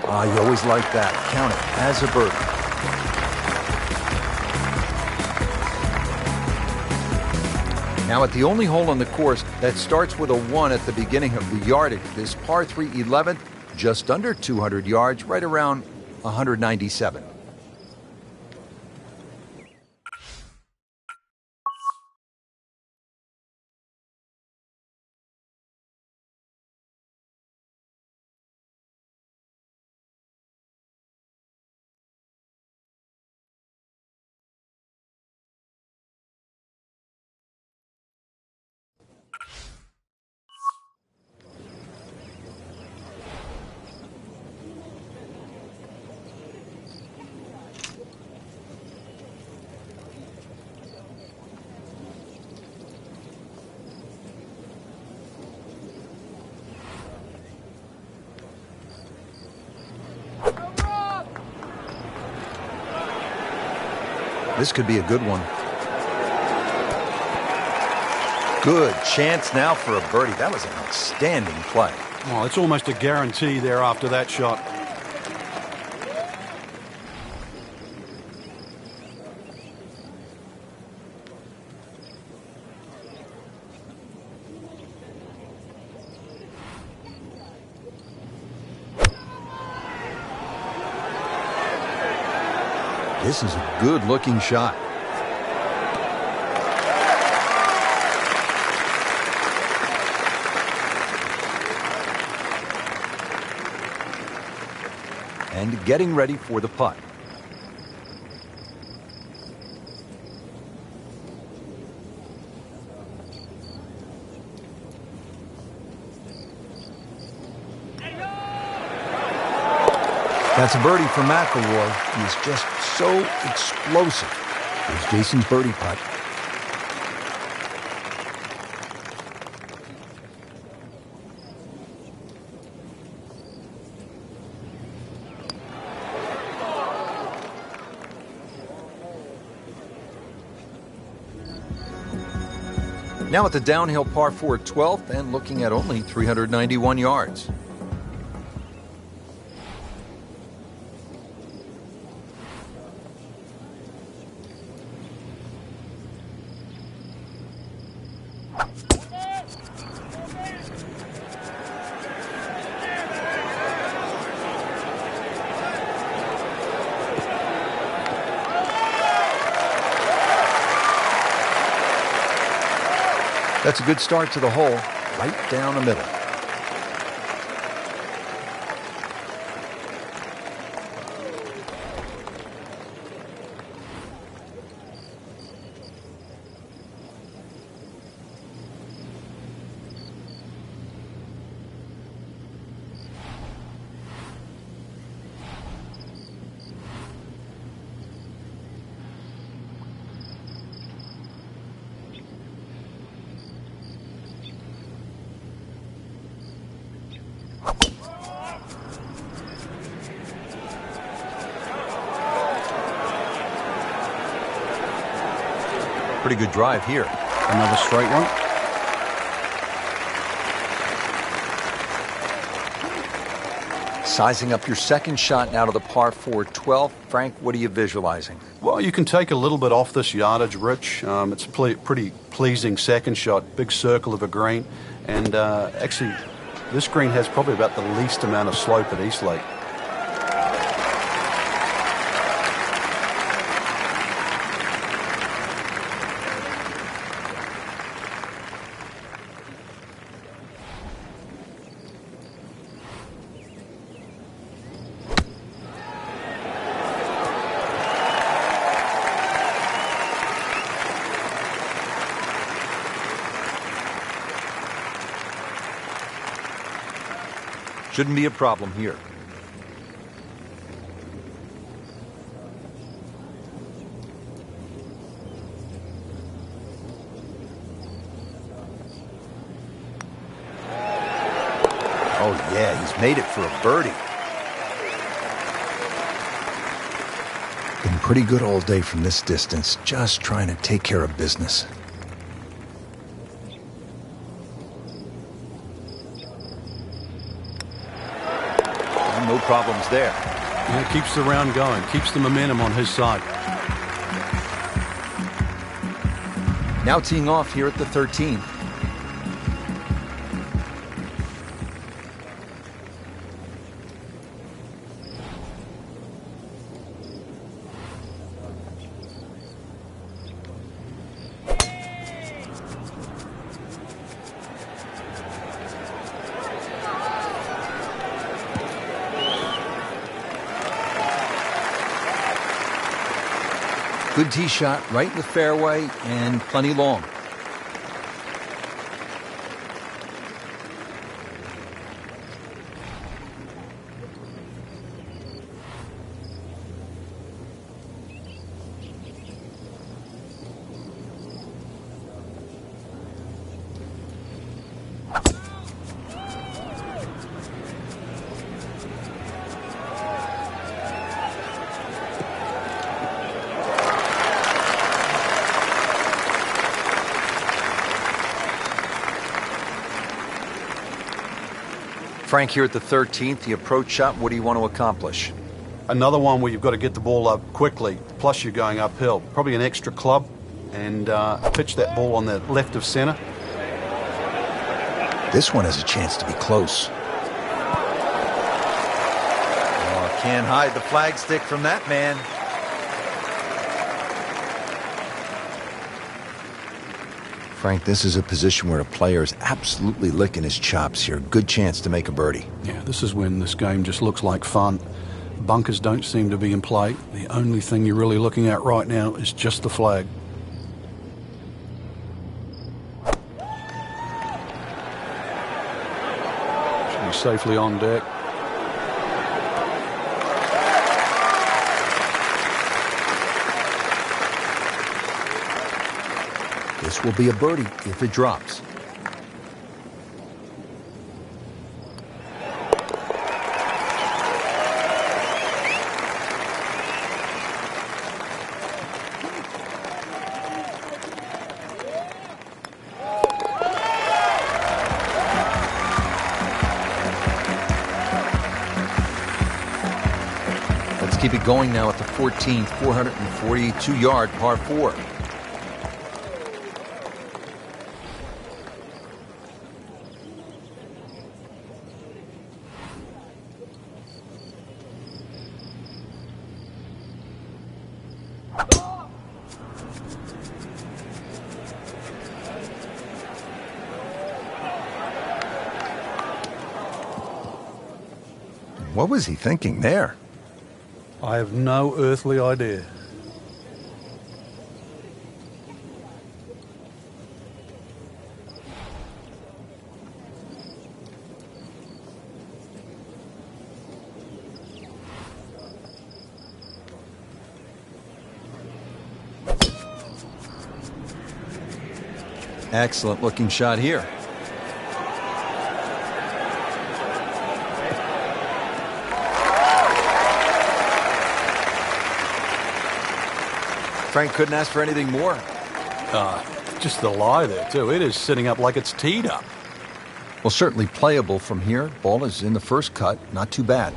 You always like that. Count it as a birdie. Now at the only hole on the course that starts with a 1 at the beginning of the yardage, this par 3 11th, just under 200 yards, right around 197. This could be a good one. Good chance now for a birdie. That was an outstanding play. Oh, it's almost a guarantee there after that shot. This is a good-looking shot. And getting ready for the putt. That's a birdie for McIlroy. He is just so explosive. Here's Jason's birdie putt. Now at the downhill par 4 12th and looking at only 391 yards. That's a good start to the hole, right down the middle. Pretty good drive here. Another straight one. Sizing up your second shot now to the par 4 12. Frank, what are you visualizing? Well, you can take a little bit off this yardage, Rich. It's a pretty pleasing second shot. Big circle of a green. And actually, this green has probably about the least amount of slope at Eastlake. Shouldn't be a problem here. Oh yeah, he's made it for a birdie. Been pretty good all day from this distance, just trying to take care of business. No problems there. Yeah, keeps the round going, keeps the momentum on his side. Now teeing off here at the 13th. Good tee shot right in the fairway and plenty long. Frank, here at the 13th, the approach shot, what do you want to accomplish? Another one where you've got to get the ball up quickly, plus you're going uphill. Probably an extra club, and pitch that ball on the left of center. This one has a chance to be close. Oh, can't hide the flagstick from that man. Frank, this is a position where a player is absolutely licking his chops here. Good chance to make a birdie. Yeah, this is when this game just looks like fun. Bunkers don't seem to be in play. The only thing you're really looking at right now is just the flag. Should be safely on deck. This will be a birdie if it drops. Let's keep it going now at the 14th, 442-yard par 4. What was he thinking there? I have no earthly idea. Excellent looking shot here. Frank couldn't ask for anything more. Just the lie there, too. It is sitting up like it's teed up. Well, certainly playable from here. Ball is in the first cut. Not too bad.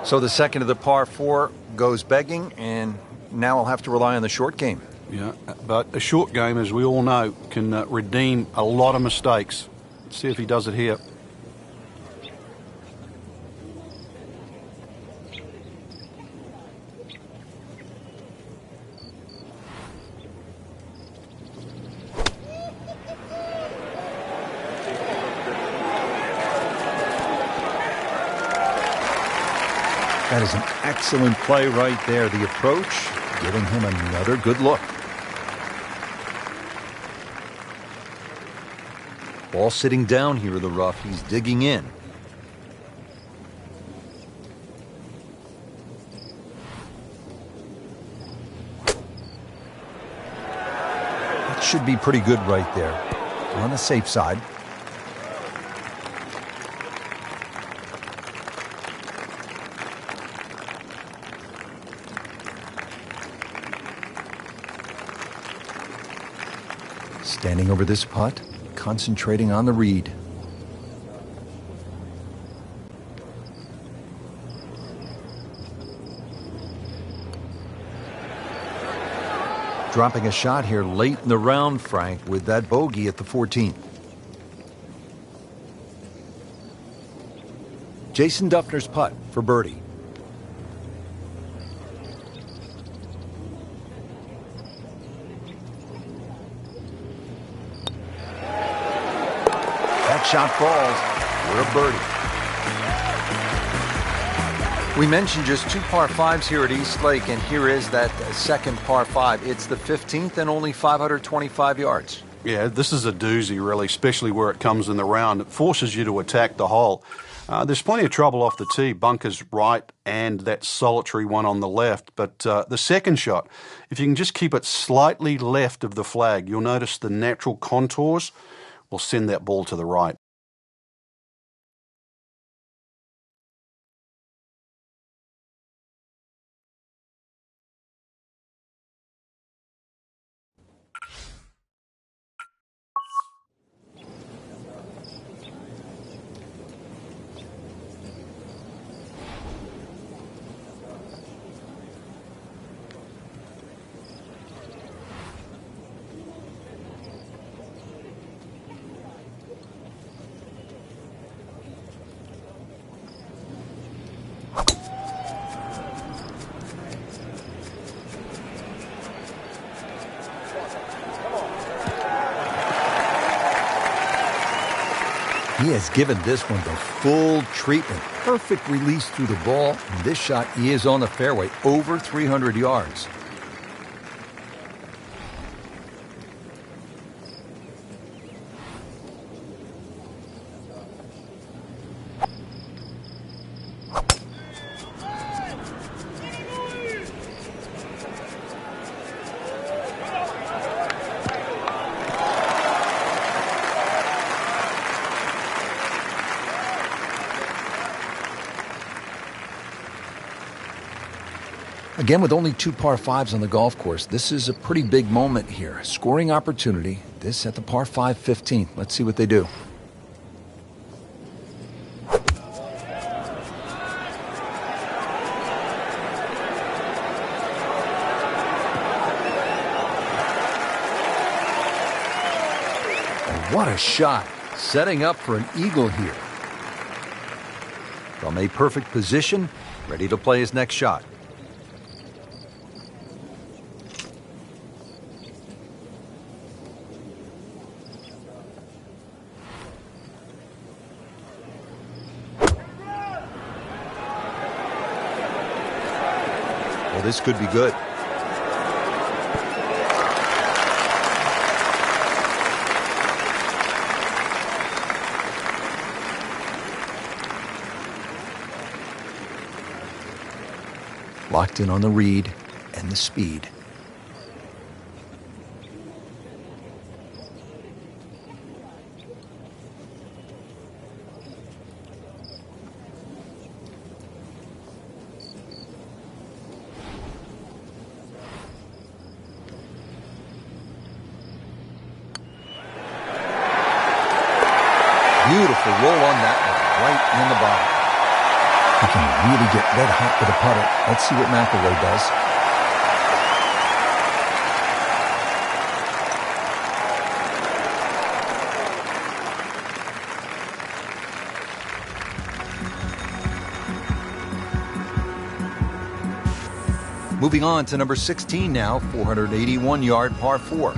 So the second of the par 4 goes begging, and now I'll have to rely on the short game. Yeah, but a short game, as we all know, can redeem a lot of mistakes. Let's see if he does it here. That is an excellent play right there. The approach, giving him another good look. Ball sitting down here in the rough. He's digging in. That should be pretty good right there. On the safe side. Standing over this putt, concentrating on the read. Dropping a shot here late in the round, Frank, with that bogey at the 14th. Jason Duffner's putt for birdie. Shot falls for a birdie. We mentioned just 2 par 5s here at East Lake, and here is that second par 5. It's the 15th and only 525 yards. Yeah, this is a doozy, really, especially where it comes in the round. It forces you to attack the hole. There's plenty of trouble off the tee, bunkers right and that solitary one on the left. But the second shot, if you can just keep it slightly left of the flag, you'll notice the natural contours will send that ball to the right. He has given this one the full treatment. Perfect release through the ball. And this shot is on the fairway, over 300 yards. Again, with only 2 par 5s on the golf course, this is a pretty big moment here. Scoring opportunity. This at the par 5 15th. Let's see what they do. What a shot. Setting up for an eagle here. From a perfect position, ready to play his next shot. Well, this could be good. Locked in on the read and the speed. Beautiful roll on that one, right in the bottom. He can really get red hot with a putter. Let's see what McIlroy does. Moving on to number 16 now, 481-yard par 4.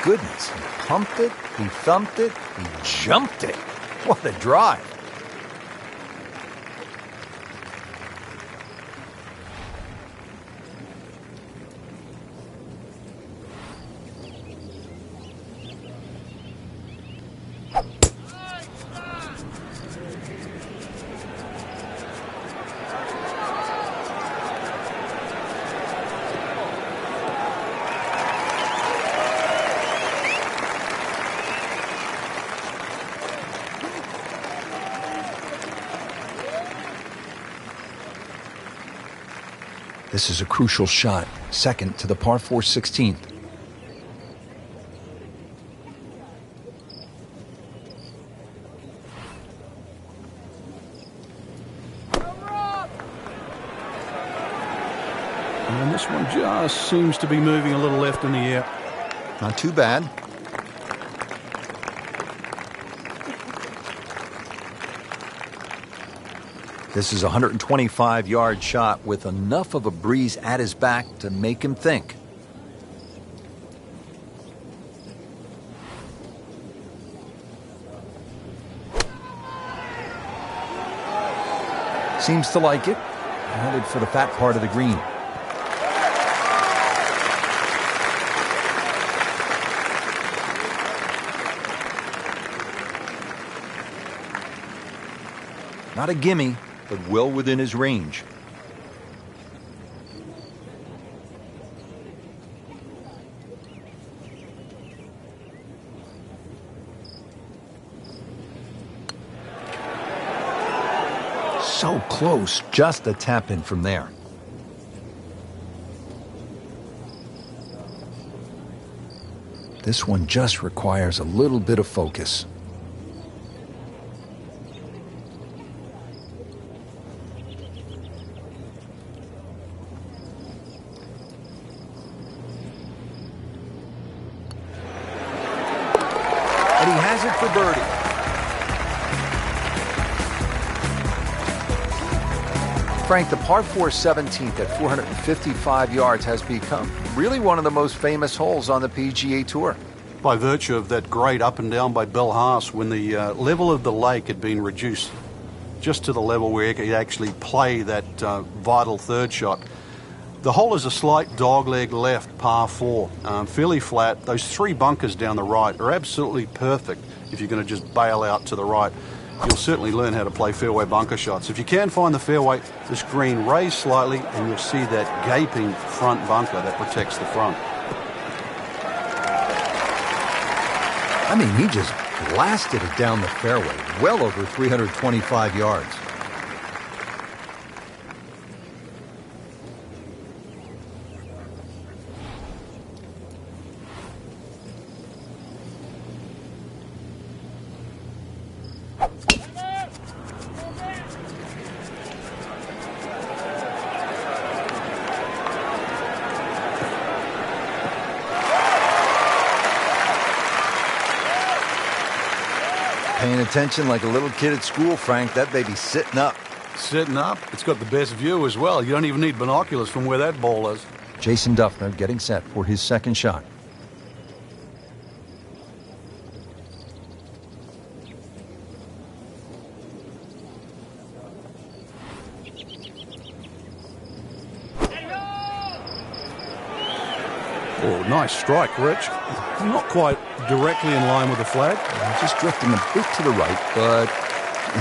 goodness. He pumped it, he thumped it, he jumped it. What a drive. This is a crucial shot, second to the par 4 16th. And this one just seems to be moving a little left in the air. Not too bad. This is a 125-yard shot with enough of a breeze at his back to make him think. Seems to like it. Headed for the fat part of the green. Not a gimme, but well within his range. So close, just a tap in from there. This one just requires a little bit of focus. And he has it for birdie. Frank, the par 4 17th at 455 yards has become really one of the most famous holes on the PGA Tour. By virtue of that great up and down by Bill Haas when the level of the lake had been reduced just to the level where he could actually play that vital third shot. The hole is a slight dogleg left, par 4, fairly flat. Those 3 bunkers down the right are absolutely perfect if you're going to just bail out to the right. You'll certainly learn how to play fairway bunker shots. If you can find the fairway, this green raise slightly and you'll see that gaping front bunker that protects the front. I mean, he just blasted it down the fairway, well over 325 yards. Paying attention like a little kid at school, Frank. That baby's sitting up. Sitting up? It's got the best view as well. You don't even need binoculars from where that ball is. Jason Duffner getting set for his second shot. Oh, nice strike, Rich. Not quite directly in line with the flag. Just drifting a bit to the right, but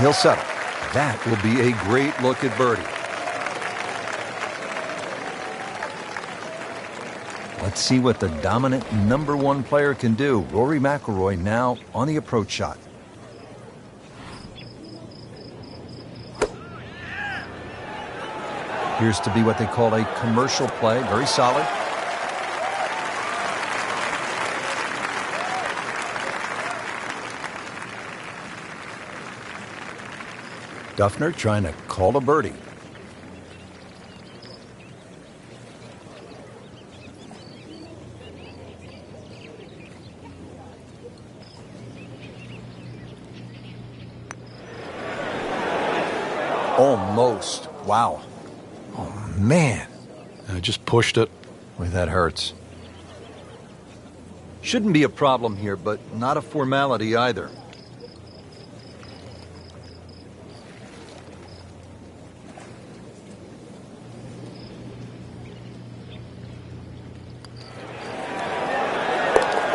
he'll settle. That will be a great look at birdie. Let's see what the dominant number 1 player can do. Rory McIlroy now on the approach shot. Appears to be what they call a commercial play. Very solid. Duffner trying to call a birdie. Almost. Wow. Oh, man. Just pushed it. Boy, that hurts. Shouldn't be a problem here, but not a formality either.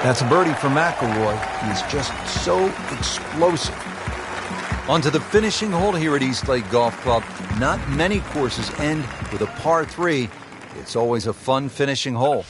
That's a birdie for McIlroy. He's just so explosive. On to the finishing hole here at Eastlake Golf Club. Not many courses end with a par 3. It's always a fun finishing hole.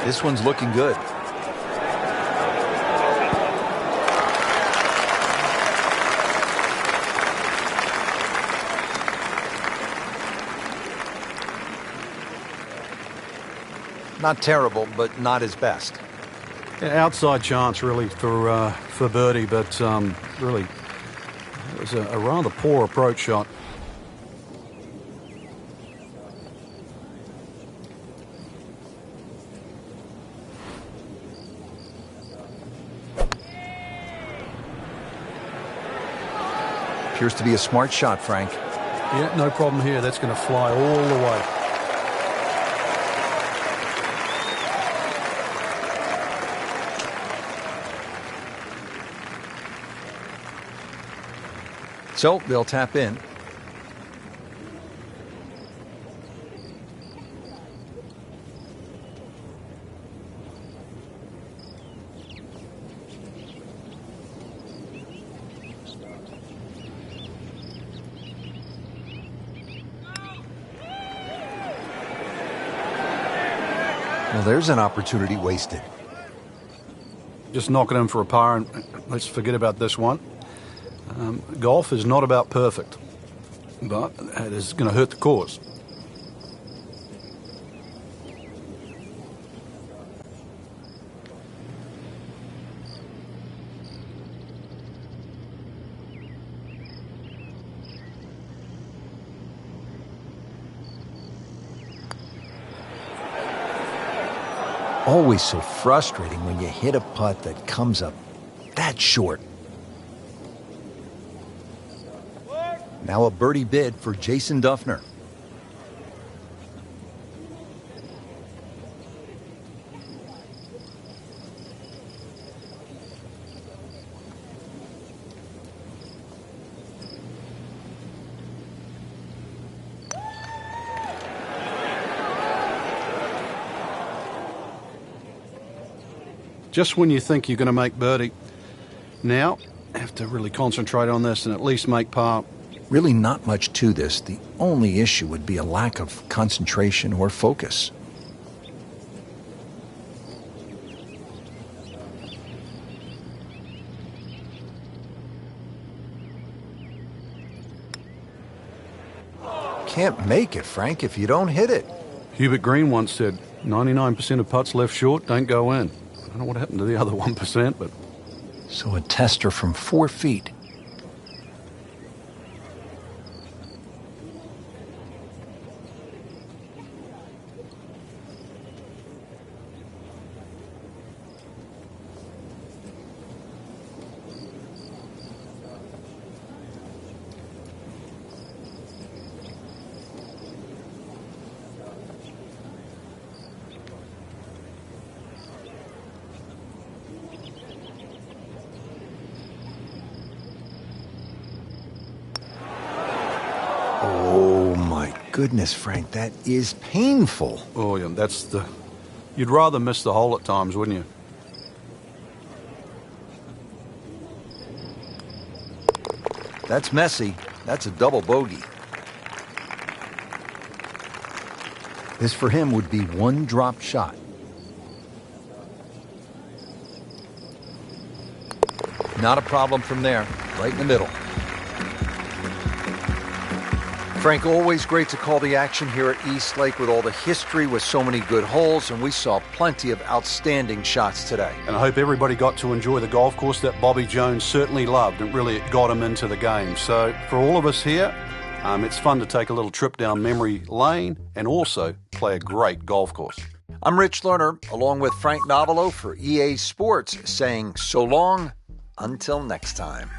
This one's looking good. Not terrible, but not his best. Yeah, outside chance, really, for birdie, but really, it was a rather poor approach shot. Appears to be a smart shot, Frank. Yeah, no problem here. That's going to fly all the way. So they'll tap in. Well, there's an opportunity wasted. Just knock it in for a par, and let's forget about this one. Golf is not about perfect, but it is going to hurt the cause. Always so frustrating when you hit a putt that comes up that short. Now a birdie bid for Jason Duffner. Just when you think you're going to make birdie, now have to really concentrate on this and at least make par. Really not much to this. The only issue would be a lack of concentration or focus. Can't make it, Frank, if you don't hit it. Hubert Green once said, 99% of putts left short don't go in. I don't know what happened to the other 1%, but... So a tester from 4 feet. Oh, my goodness, Frank, that is painful. Oh, yeah, that's the... You'd rather miss the hole at times, wouldn't you? That's messy. That's a double bogey. This for him would be one drop shot. Not a problem from there, right in the middle. Frank, always great to call the action here at East Lake with all the history, with so many good holes, and we saw plenty of outstanding shots today. And I hope everybody got to enjoy the golf course that Bobby Jones certainly loved, and really it got him into the game. So for all of us here, it's fun to take a little trip down memory lane and also play a great golf course. I'm Rich Lerner, along with Frank Novelo for EA Sports, saying so long until next time.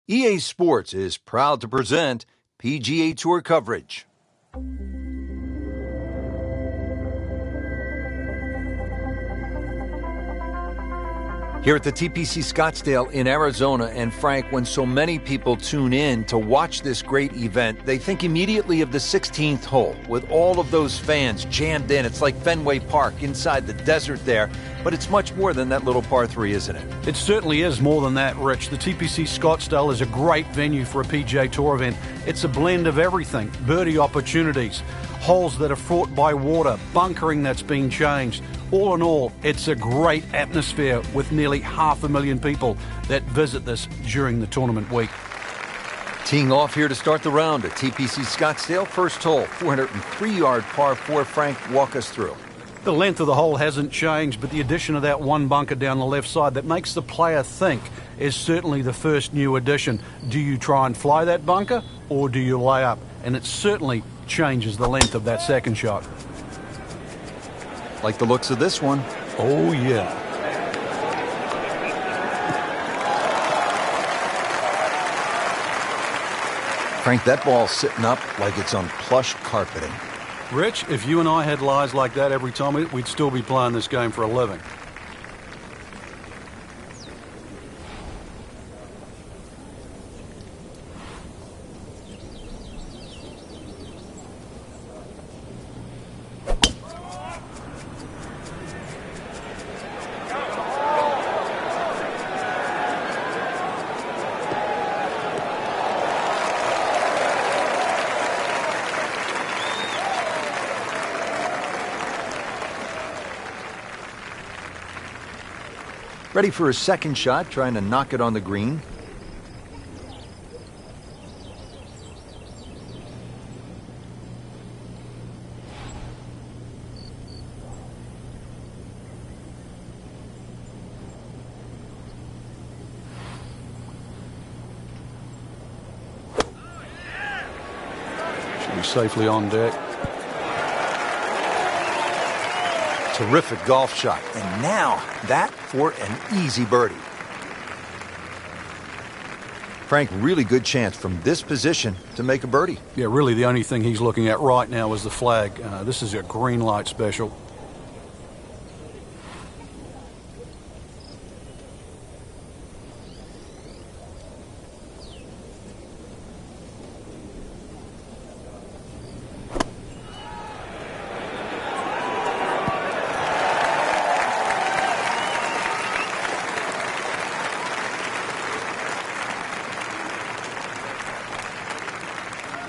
EA Sports is proud to present PGA Tour coverage. Here at the TPC Scottsdale in Arizona, and Frank, when so many people tune in to watch this great event, they think immediately of the 16th hole, with all of those fans jammed in. It's like Fenway Park inside the desert there, but it's much more than that little par 3, isn't it? It certainly is more than that, Rich. The TPC Scottsdale is a great venue for a PGA Tour event. It's a blend of everything: birdie opportunities, holes that are fraught by water, bunkering that's been changed. All in all, it's a great atmosphere with nearly 500,000 people that visit this during the tournament week. Teeing off here to start the round at TPC Scottsdale, first hole, 403-yard par 4. Frank, walk us through. The length of the hole hasn't changed, but the addition of that one bunker down the left side that makes the player think is certainly the first new addition. Do you try and fly that bunker, or do you lay up? And it certainly changes the length of that second shot. Like the looks of this one. Oh, yeah. Frank, that ball's sitting up like it's on plush carpeting. Rich, if you and I had lies like that every time, we'd still be playing this game for a living. Ready for a second shot, trying to knock it on the green. Should be safely on deck. Terrific golf shot. And now that for an easy birdie. Frank, really good chance from this position to make a birdie. Yeah, really the only thing he's looking at right now is the flag. This is a green light special.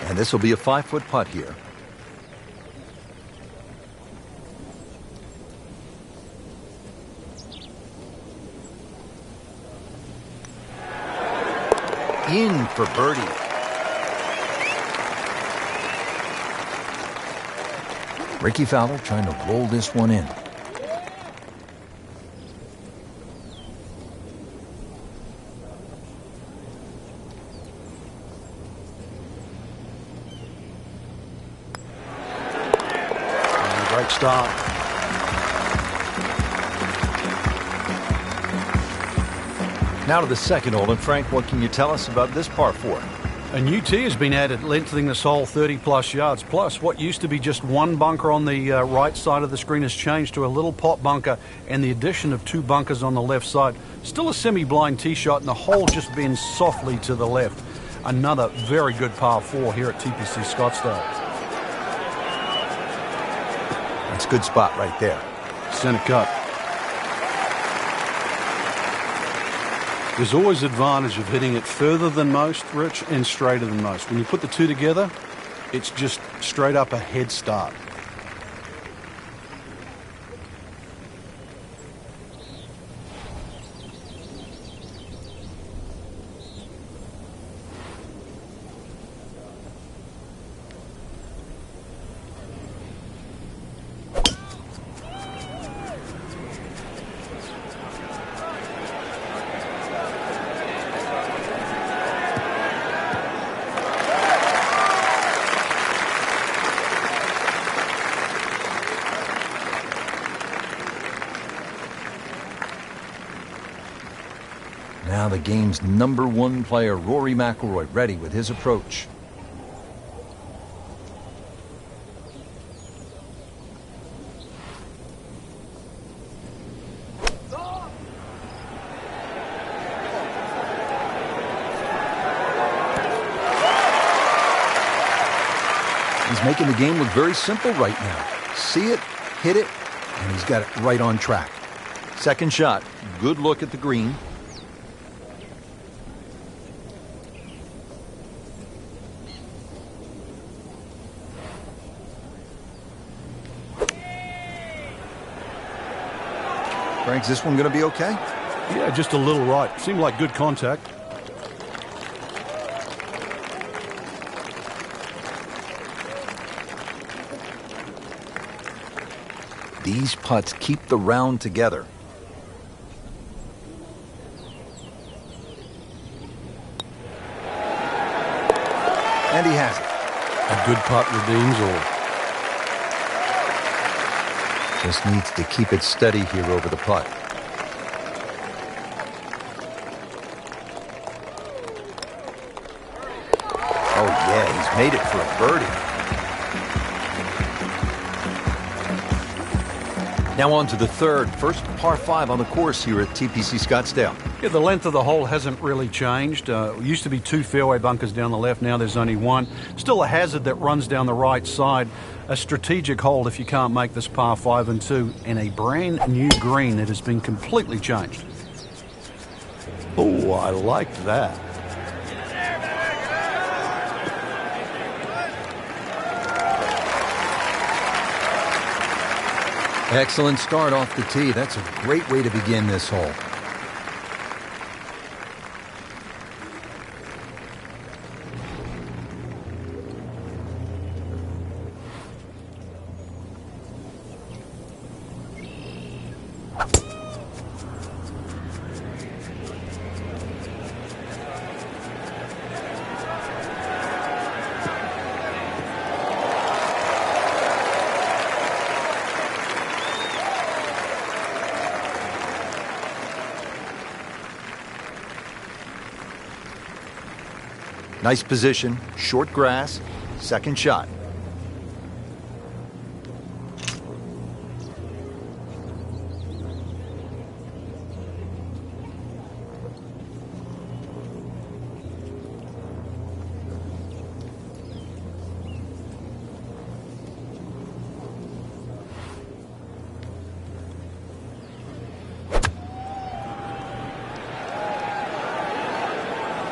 And this will be a 5-foot putt here. In for birdie. Ricky Fowler trying to roll this one in. Great start. Now to the second hole. And Frank, what can you tell us about this par 4? A new tee has been added, lengthening this hole 30-plus yards. Plus, what used to be just one bunker on the right side of the screen has changed to a little pot bunker and the addition of 2 bunkers on the left side. Still a semi-blind tee shot, and the hole just bends softly to the left. Another very good par 4 here at TPC Scottsdale. That's a good spot right there. Center cut. There's always advantage of hitting it further than most, Rich, and straighter than most. When you put the two together, it's just straight up a head start. Now the game's #1 player, Rory McIlroy, ready with his approach. He's making the game look very simple right now. See it, hit it, and he's got it right on track. Second shot, good look at the green. Frank's this one going to be okay? Yeah, just a little right. Seemed like good contact. These putts keep the round together. And he has it. A good putt redeems all. Just needs to keep it steady here over the putt. Oh, Made it for a birdie. Now on to the first par 5 on the course here at TPC Scottsdale. Yeah, the length of the hole hasn't really changed. It used to be 2 fairway bunkers down the left. Now there's only 1. Still a hazard that runs down the right side. A strategic hold if you can't make this par 5 and 2. And a brand new green that has been completely changed. Oh, I like that. Excellent start off the tee. That's a great way to begin this hole. Nice position, short grass, second shot.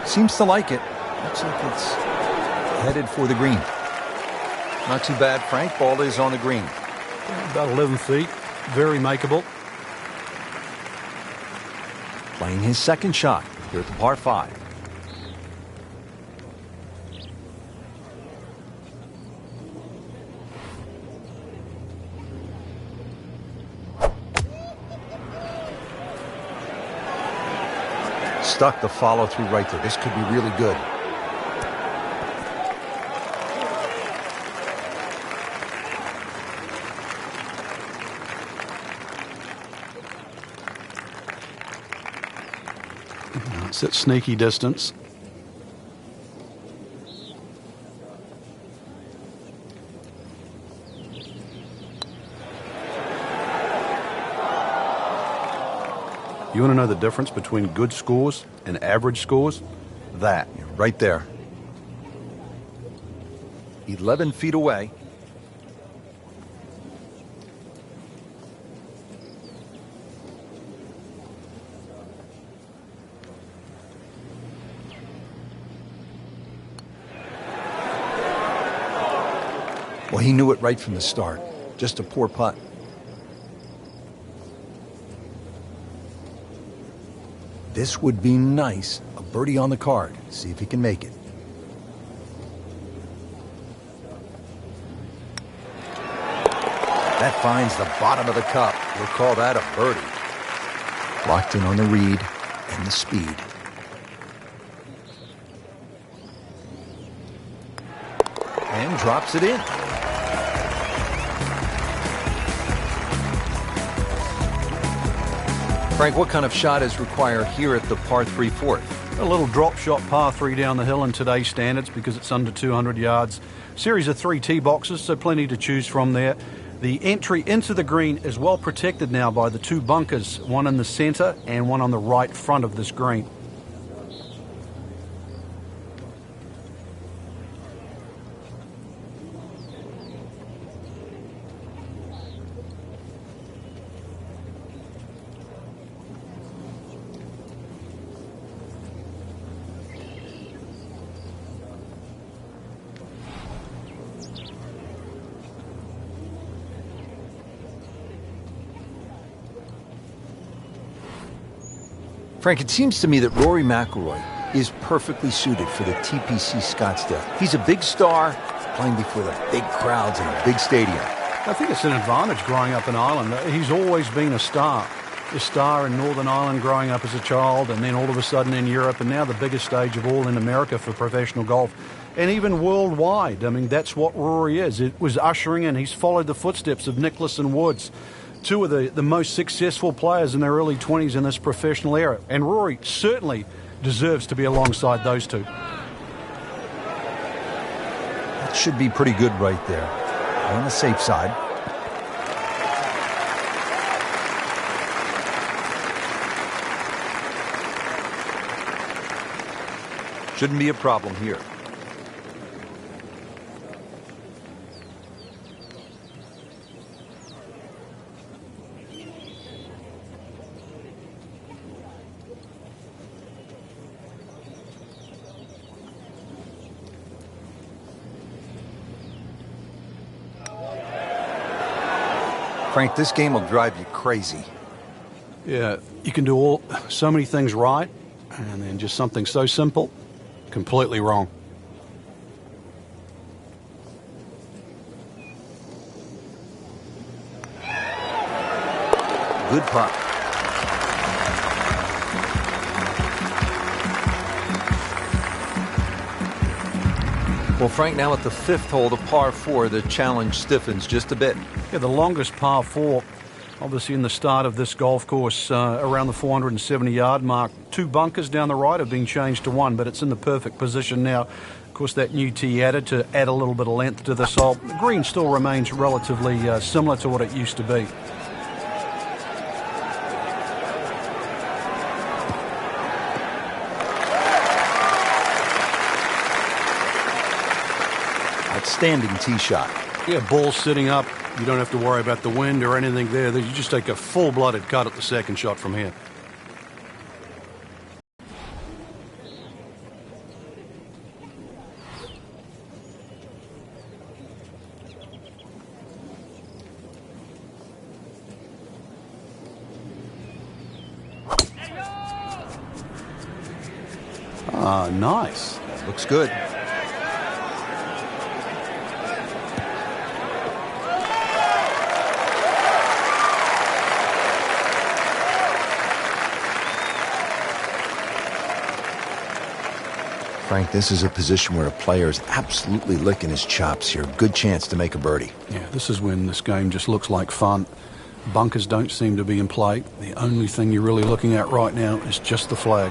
Seems to like it. Looks like it's headed for the green. Not too bad, Frank. Ball is on the green. About 11 feet. Very makeable. Playing his second shot here at the par 5. Stuck the follow through right there. This could be really good. It's at sneaky distance. You want to know the difference between good scores and average scores? That. Right there. 11 feet away. Well, he knew it right from the start. Just a poor putt. This would be nice. A birdie on the card. See if he can make it. That finds the bottom of the cup. We'll call that a birdie. Locked in on the read and the speed. And drops it in. Frank, what kind of shot is required here at the par 3 fourth? A little drop shot par 3 down the hill in today's standards because it's under 200 yards. Series of 3 tee boxes, so plenty to choose from there. The entry into the green is well protected now by the 2 bunkers, one in the center and one on the right front of this green. Frank, it seems to me that Rory McIlroy is perfectly suited for the TPC Scottsdale. He's a big star, playing before the big crowds in a big stadium. I think it's an advantage growing up in Ireland. He's always been a star in Northern Ireland growing up as a child, and then all of a sudden in Europe, and now the biggest stage of all in America for professional golf, and even worldwide. I mean, that's what Rory is. It was ushering in. He's followed the footsteps of Nicklaus and Woods, 2 of the most successful players in their early 20s in this professional era. And Rory certainly deserves to be alongside those 2. should be pretty good right there. On the safe side. Shouldn't be a problem here. Frank, this game will drive you crazy. Yeah, you can do so many things right, and then just something so simple, completely wrong. Good putt. Well, Frank, now at the fifth hole, the par 4, the challenge stiffens just a bit. Yeah, the longest par 4, obviously in the start of this golf course, around the 470-yard mark. 2 bunkers down the right have been changed to 1, but it's in the perfect position now. Of course, that new tee added to add a little bit of length to this hole. The green still remains relatively similar to what it used to be. Outstanding tee shot. Yeah, ball sitting up. You don't have to worry about the wind or anything there. You just take a full-blooded cut at the second shot from here. Ah, nice. Looks good. Frank, this is a position where a player is absolutely licking his chops here. Good chance to make a birdie. Yeah, this is when this game just looks like fun. Bunkers don't seem to be in play. The only thing you're really looking at right now is just the flag.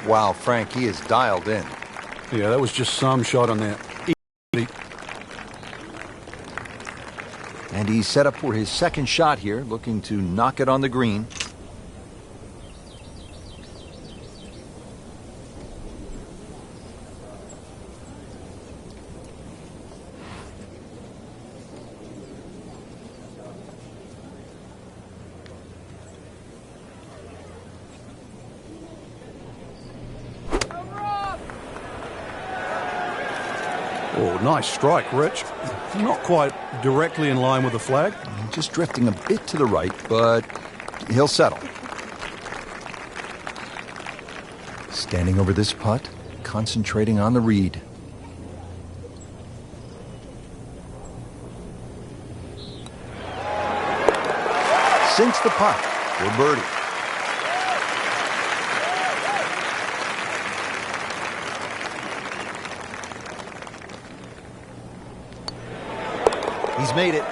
Wow, Frank, he is dialed in. Yeah, that was just some shot on that. And he's set up for his second shot here, looking to knock it on the green. Oh, nice strike, Rich. Not quite directly in line with the flag. Just drifting a bit to the right, but he'll settle. Standing over this putt, concentrating on the read. Sinks the putt for birdie. He's made it.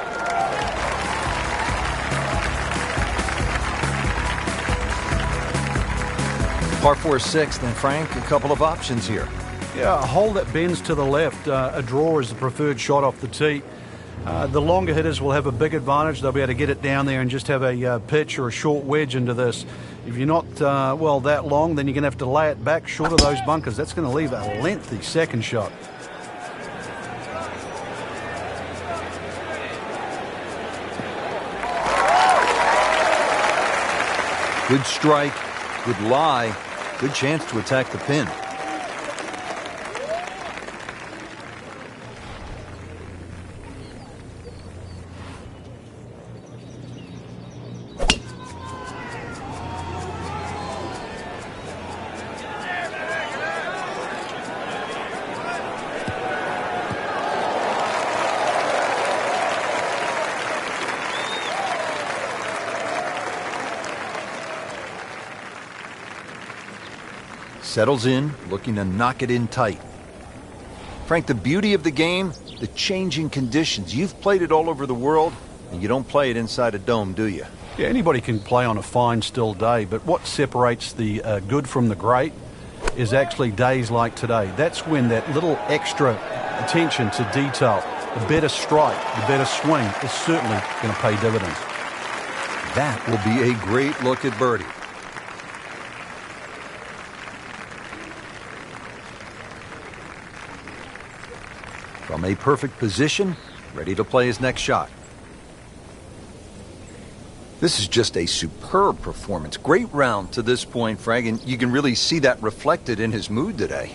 Par 4 sixth, and Frank, a couple of options here. Yeah, a hole that bends to the left. A draw is the preferred shot off the tee. The longer hitters will have a big advantage. They'll be able to get it down there and just have a pitch or a short wedge into this. If you're not, well, that long, then you're going to have to lay it back short of those bunkers. That's going to leave a lengthy second shot. Good strike, good lie, good chance to attack the pin. Settles in, looking to knock it in tight. Frank, the beauty of the game, the changing conditions. You've played it all over the world, and you don't play it inside a dome, do you? Yeah, anybody can play on a fine, still day, but what separates the good from the great is actually days like today. That's when that little extra attention to detail, the better strike, the better swing, is certainly going to pay dividends. That will be a great look at birdie. From a perfect position, ready to play his next shot. This is just a superb performance. Great round to this point, Frank, and you can really see that reflected in his mood today.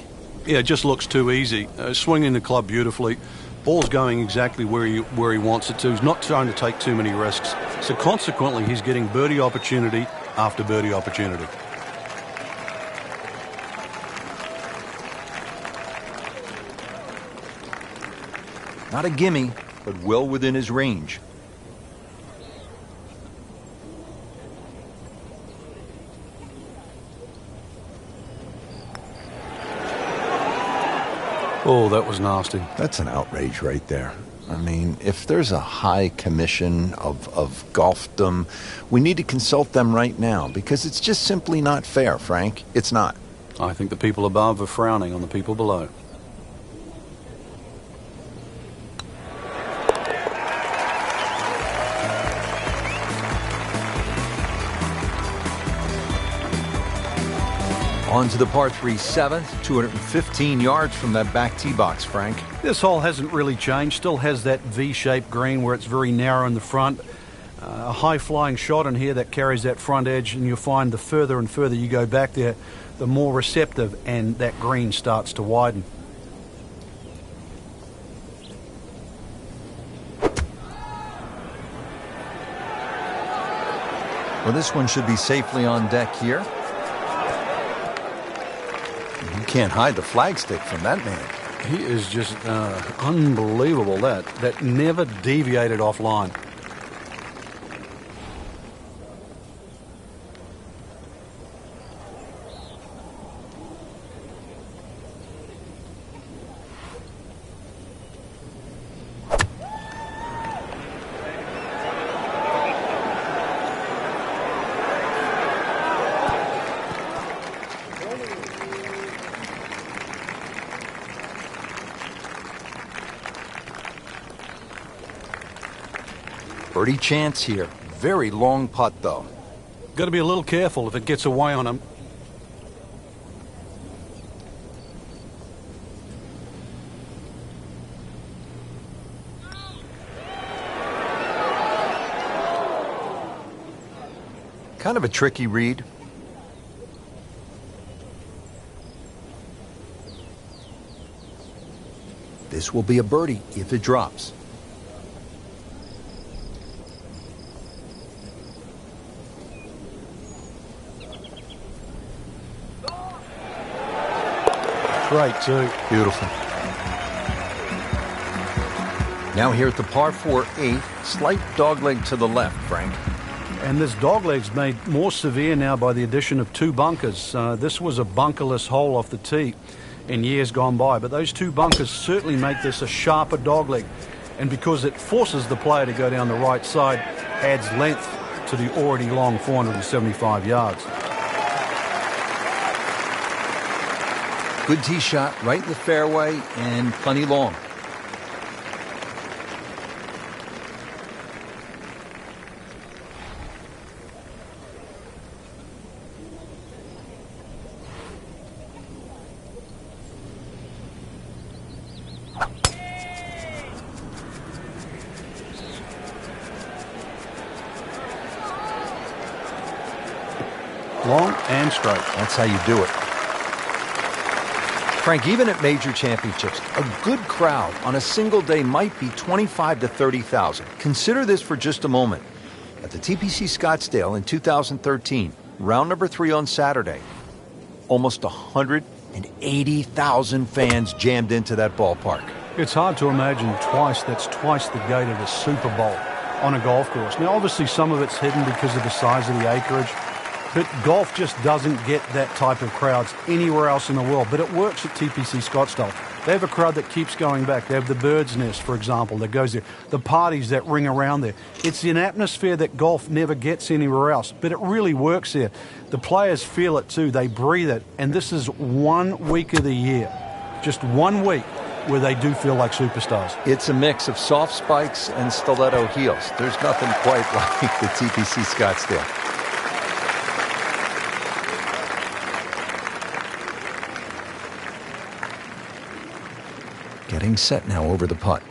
Yeah, it just looks too easy. Swinging the club beautifully. Ball's going exactly where he wants it to. He's not trying to take too many risks. So consequently, he's getting birdie opportunity after birdie opportunity. Not a gimme, but well within his range. Oh, that was nasty. That's an outrage right there. I mean, if there's a high commission of golfdom, we need to consult them right now, because it's just simply not fair, Frank. It's not. I think the people above are frowning on the people below. On to the par 3 7th, 215 yards from that back tee box, Frank. This hole hasn't really changed. Still has that V-shaped green where it's very narrow in the front. A high-flying shot in here that carries that front edge, and you'll find the further and further you go back there, the more receptive and that green starts to widen. Well, this one should be safely on deck here. You can't hide the flagstick from that man. He is just unbelievable. That never deviated offline. Birdie chance here. Very long putt, though. Got to be a little careful if it gets away on him. Kind of a tricky read. This will be a birdie if it drops. Great, too. Beautiful. Now here at the par 4 8th, slight dogleg to the left, Frank. And this dogleg's made more severe now by the addition of two bunkers. This was a bunkerless hole off the tee in years gone by, but those two bunkers certainly make this a sharper dogleg. And because it forces the player to go down the right side, adds length to the already long 475 yards. Good tee shot, right in the fairway, and plenty long. Long and straight. That's how you do it. Frank, even at major championships, a good crowd on a single day might be 25 to 30,000. Consider this for just a moment. At the TPC Scottsdale in 2013, round number 3 on Saturday, almost 180,000 fans jammed into that ballpark. It's hard to imagine that's twice the gate of a Super Bowl on a golf course. Now, obviously, some of it's hidden because of the size of the acreage. But golf just doesn't get that type of crowds anywhere else in the world. But it works at TPC Scottsdale. They have a crowd that keeps going back. They have the Bird's Nest, for example, that goes there. The parties that ring around there. It's an atmosphere that golf never gets anywhere else. But it really works there. The players feel it too. They breathe it. And this is 1 week of the year. Just 1 week where they do feel like superstars. It's a mix of soft spikes and stiletto heels. There's nothing quite like the TPC Scottsdale. Getting set now over the putt.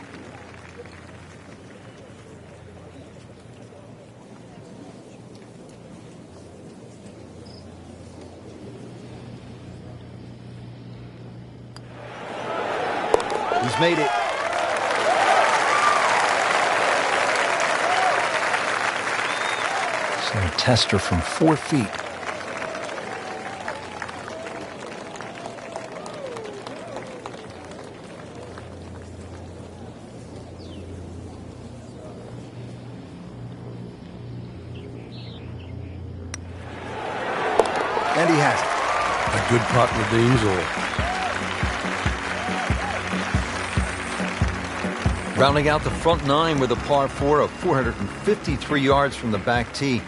He's made it. So a tester from 4 feet. And he has it. A good putt redeems all. Rounding out the front nine with a par 4 of 453 yards from the back tee.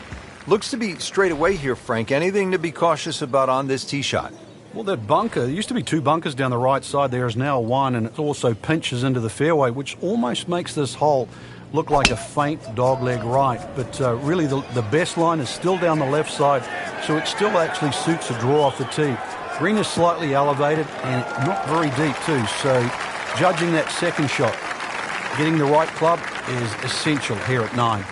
Looks to be straight away here, Frank. Anything to be cautious about on this tee shot? Well, that bunker, there used to be 2 bunkers down the right side. There is now 1, and it also pinches into the fairway, which almost makes this hole look like a faint dogleg right. But really, the best line is still down the left side, so it still actually suits a draw off the tee. Green is slightly elevated and not very deep too, so judging that second shot, getting the right club is essential here at 9.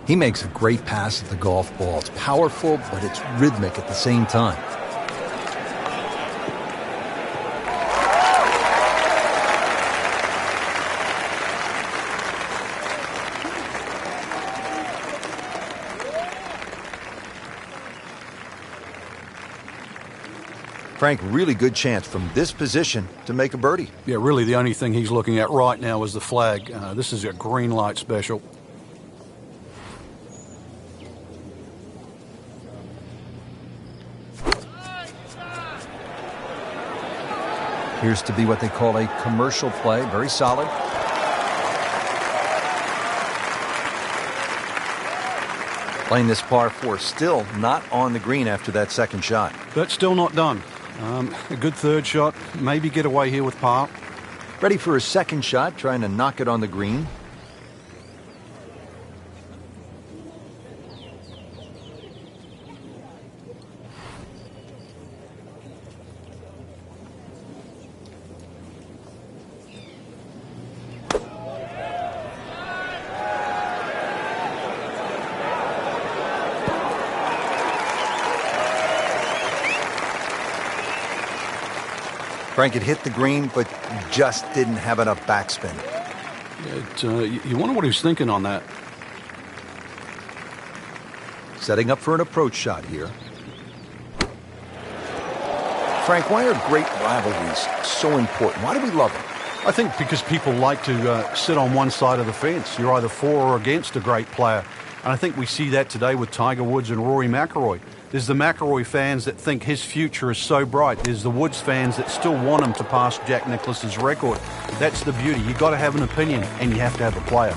He makes a great pass at the golf ball. It's powerful, but it's rhythmic at the same time. Frank, really good chance from this position to make a birdie. Yeah, really the only thing he's looking at right now is the flag. This is a green light special. Appears to be what they call a commercial play. Very solid. Playing this par 4, still not on the green after that second shot. But still not done. A good third shot. Maybe get away here with par. Ready for a second shot, trying to knock it on the green. Frank had hit the green, but just didn't have enough backspin. You wonder what he was thinking on that. Setting up for an approach shot here. Frank, why are great rivalries so important? Why do we love them? I think because people like to sit on one side of the fence. You're either for or against a great player. And I think we see that today with Tiger Woods and Rory McIlroy. There's the McIlroy fans that think his future is so bright. There's the Woods fans that still want him to pass Jack Nicklaus's record. That's the beauty. You've got to have an opinion, and you have to have a player.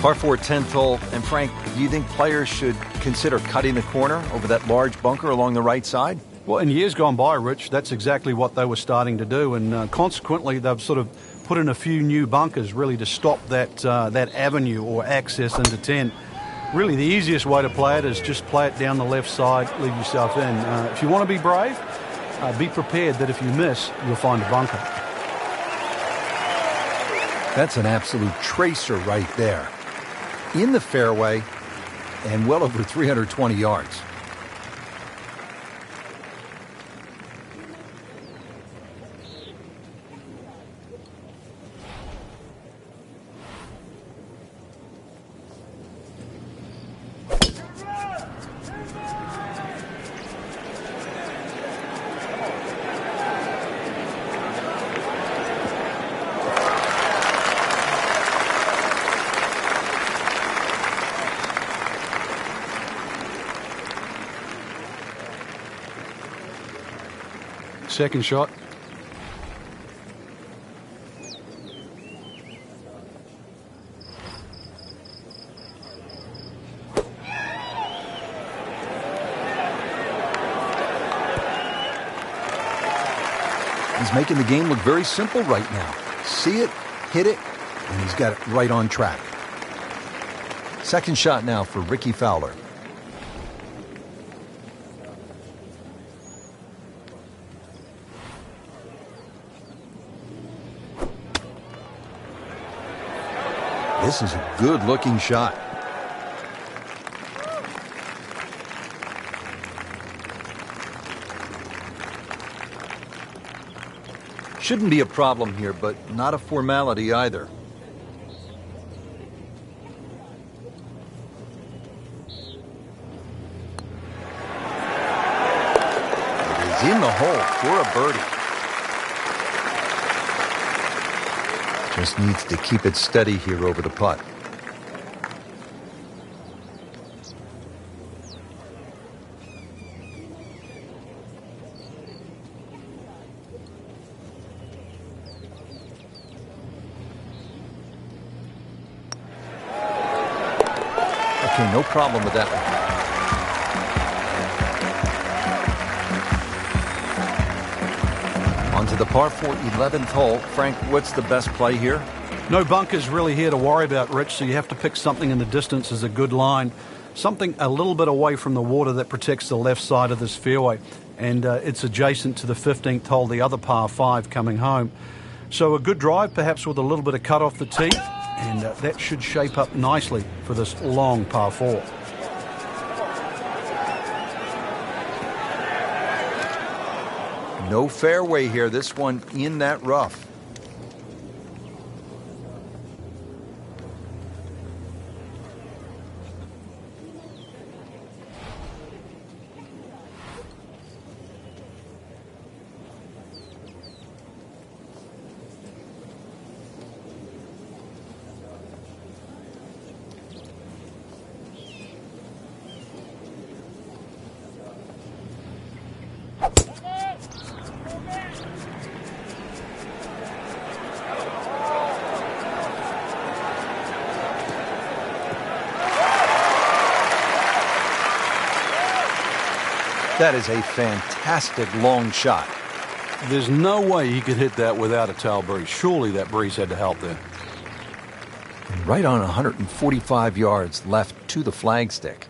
Par 4, 10th hole. And Frank, do you think players should consider cutting the corner over that large bunker along the right side? Well, in years gone by, Rich, that's exactly what they were starting to do. And consequently, they've sort of put in a few new bunkers really to stop that avenue or access into 10. Really, the easiest way to play it is just play it down the left side, leave yourself in. If you want to be brave, be prepared that if you miss, you'll find a bunker. That's an absolute tracer right there. In the fairway and well over 320 yards. second shot. He's making the game look very simple right now. See it, hit it, and he's got it right on track. Second shot now for Ricky Fowler. This is a good-looking shot. Shouldn't be a problem here, but not a formality either. It is in the hole for a birdie. Just needs to keep it steady here over the putt. Okay, no problem with that one. On to the par 4 11th hole. Frank, what's the best play here? No bunkers really here to worry about, Rich, so you have to pick something in the distance as a good line. Something a little bit away from the water that protects the left side of this fairway. And it's adjacent to the 15th hole, the other par 5 coming home. So a good drive, perhaps with a little bit of cut off the tee. And that should shape up nicely for this long par 4. No fairway here. This one in that rough. That is a fantastic long shot. There's no way he could hit that without a tail breeze. Surely that breeze had to help there. And right on 145 yards left to the flagstick.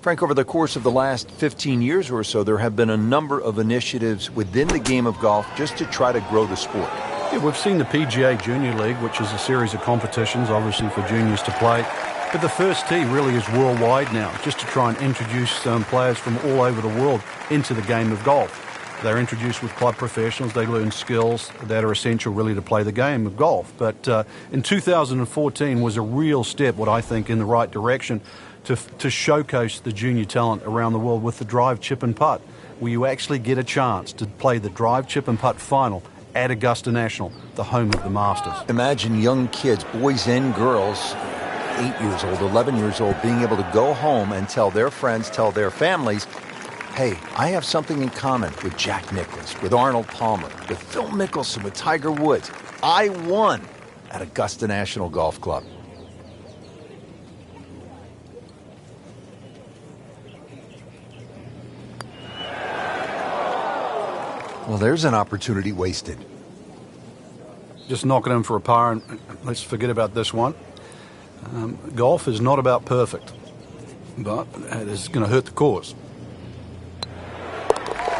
Frank, over the course of the last 15 years or so, there have been a number of initiatives within the game of golf just to try to grow the sport. Yeah, we've seen the PGA Junior League, which is a series of competitions, obviously for juniors to play. But the first tee really is worldwide now, just to try and introduce players from all over the world into the game of golf. They're introduced with club professionals. They learn skills that are essential really to play the game of golf. But in 2014 was a real step, what I think, in the right direction to showcase the junior talent around the world with the drive, chip and putt, where you actually get a chance to play the drive, chip and putt final at Augusta National, the home of the Masters. Imagine young kids, boys and girls, 8 years old, 11 years old, being able to go home and tell their friends, tell their families, hey, I have something in common with Jack Nicklaus, with Arnold Palmer, with Phil Mickelson, with Tiger Woods. I won at Augusta National Golf Club. Well, there's an opportunity wasted. Just knock it in for a par, and let's forget about this one. Golf is not about perfect, but it is going to hurt the cause.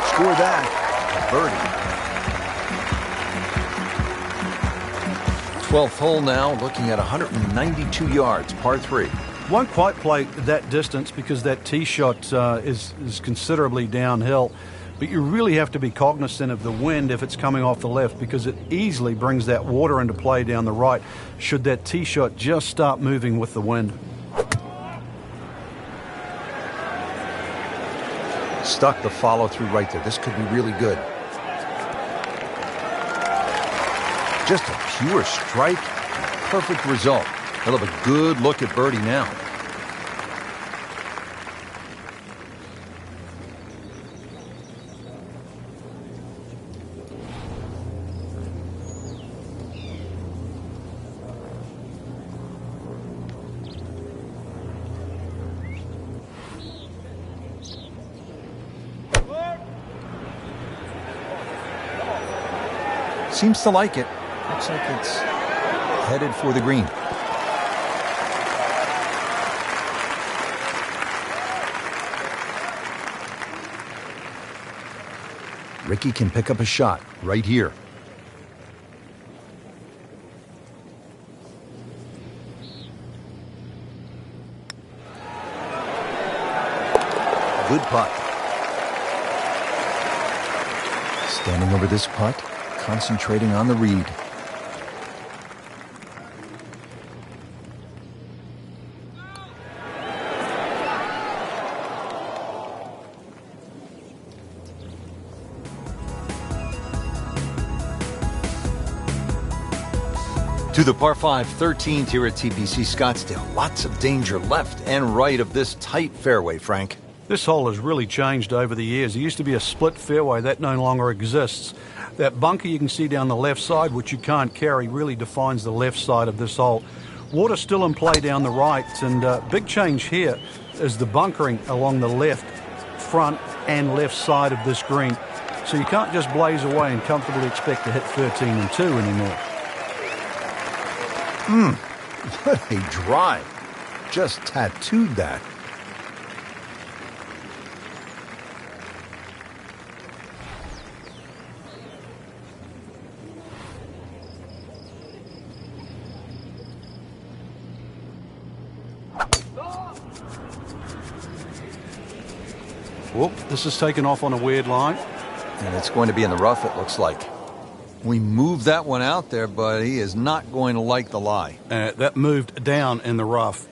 Score that, a birdie. 12th hole now, looking at 192 yards, par 3. Won't quite play that distance because that tee shot is considerably downhill. But you really have to be cognizant of the wind if it's coming off the left, because it easily brings that water into play down the right should that tee shot just start moving with the wind. Stuck the follow through right there. This could be really good. Just a pure strike. Perfect result. He'll have a good look at birdie now. Seems to like it. Looks like it's headed for the green. Ricky can pick up a shot right here. Good putt. Standing over this putt, concentrating on the read. To the par 5 13th here at TPC Scottsdale. Lots of danger left and right of this tight fairway, Frank. This hole has really changed over the years. There used to be a split fairway. That no longer exists. That bunker you can see down the left side, which you can't carry, really defines the left side of this hole. Water's still in play down the right, and big change here is the bunkering along the left, front and left side of this green. So you can't just blaze away and comfortably expect to hit 13 and 2 anymore. What a drive. Just tattooed that. Whoop, this is taken off on a weird line. And it's going to be in the rough, it looks like. We moved that one out there, but he is not going to like the lie. That moved down in the rough.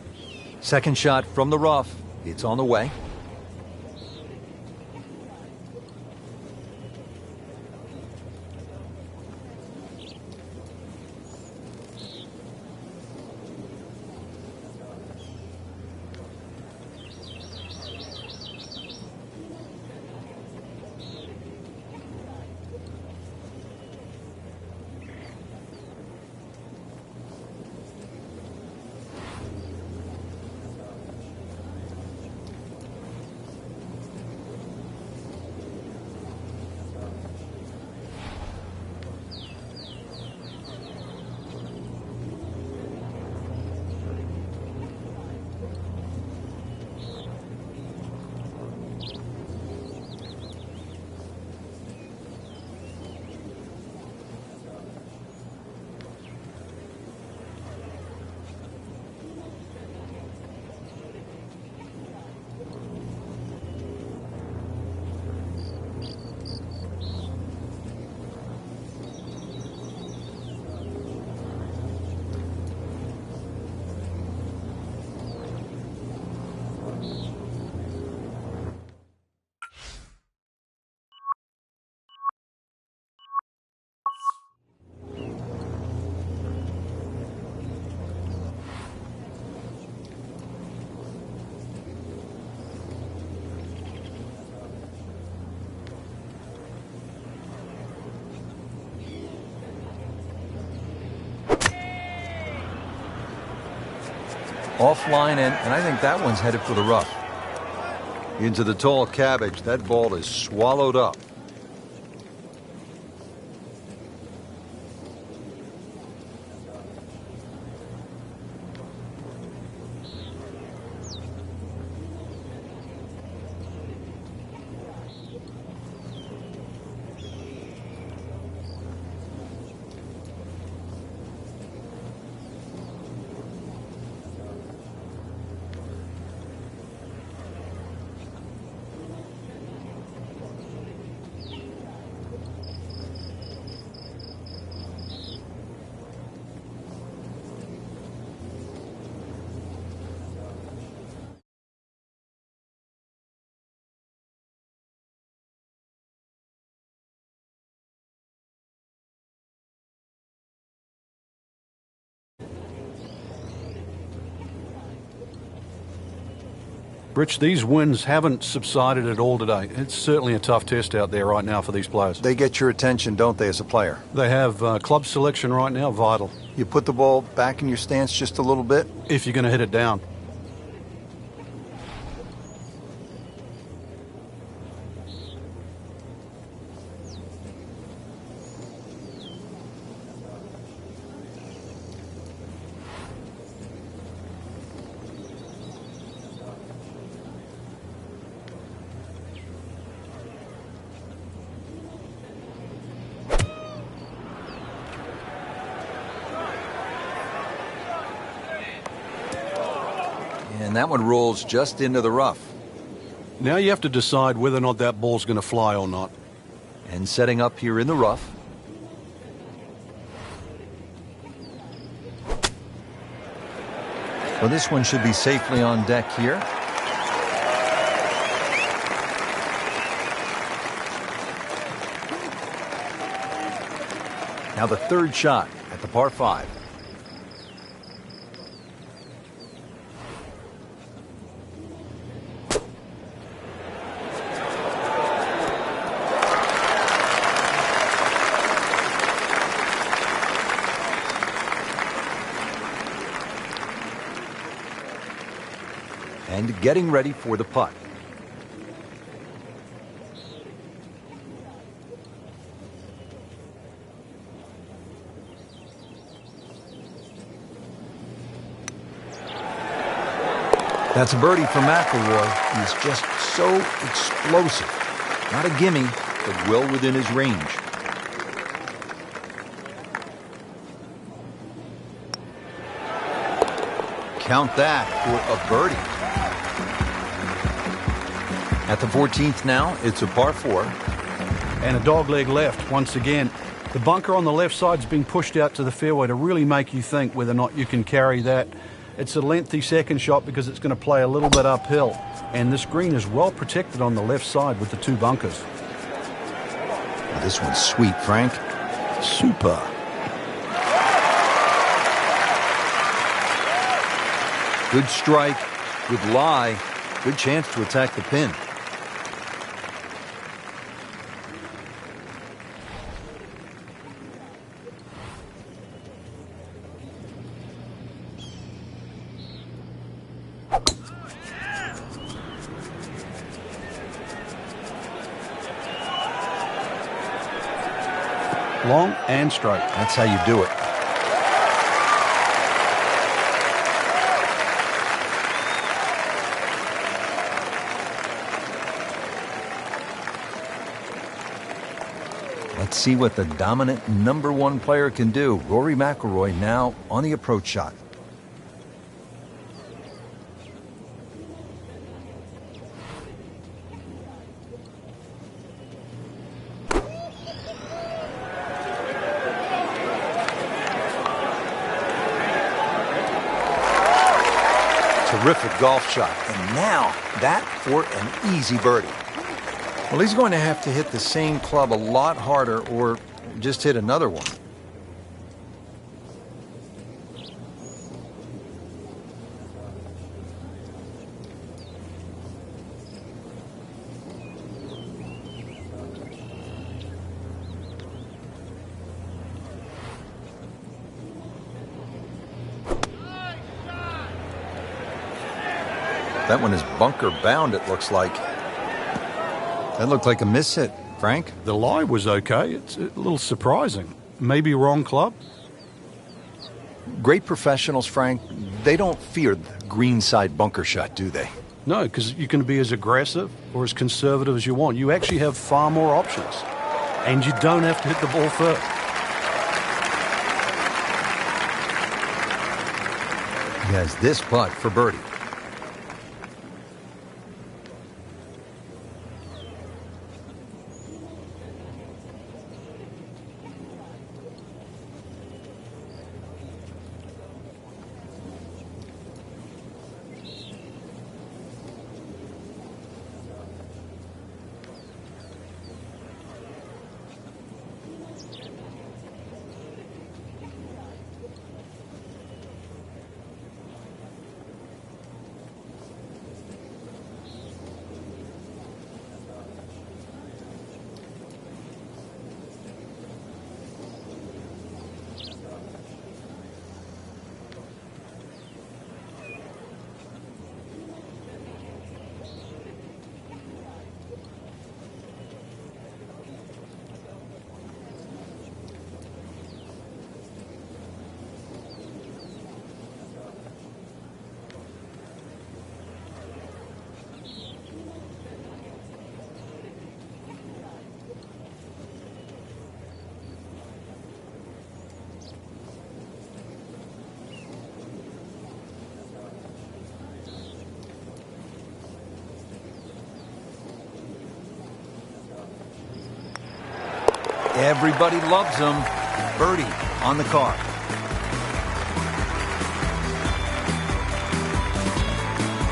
Second shot from the rough. It's on the way. Offline, and I think that one's headed for the rough. Into the tall cabbage. That ball is swallowed up. Rich, these winds haven't subsided at all today. It's certainly a tough test out there right now for these players. They get your attention, don't they, as a player? They have club selection right now, vital. You put the ball back in your stance just a little bit? If you're going to hit it down. And that one rolls just into the rough. Now you have to decide whether or not that ball's going to fly or not. And setting up here in the rough. Well, this one should be safely on deck here. Now the third shot at the par 5. And getting ready for the putt. That's a birdie for McIlroy. He's just so explosive. Not a gimme, but well within his range. Count that for a birdie. At the 14th now, it's a par 4. And a dogleg left once again. The bunker on the left side's been pushed out to the fairway to really make you think whether or not you can carry that. It's a lengthy second shot because it's going to play a little bit uphill. And this green is well protected on the left side with the 2 bunkers. Well, this one's sweet, Frank. Super. Good strike, good lie, good chance to attack the pin. Long and straight. That's how you do it. Let's see what the dominant #1 player can do. Rory McIlroy now on the approach shot. Terrific golf shot. And now that for an easy birdie. Well, he's going to have to hit the same club a lot harder or just hit another one. That one is bunker bound, it looks like. That looked like a miss hit, Frank. The lie was okay. It's a little surprising. Maybe wrong club. Great professionals, Frank, they don't fear the green side bunker shot, do they? No, because you can be as aggressive or as conservative as you want. You actually have far more options. And you don't have to hit the ball first. He has this putt for birdie. Everybody loves him. Birdie on the card.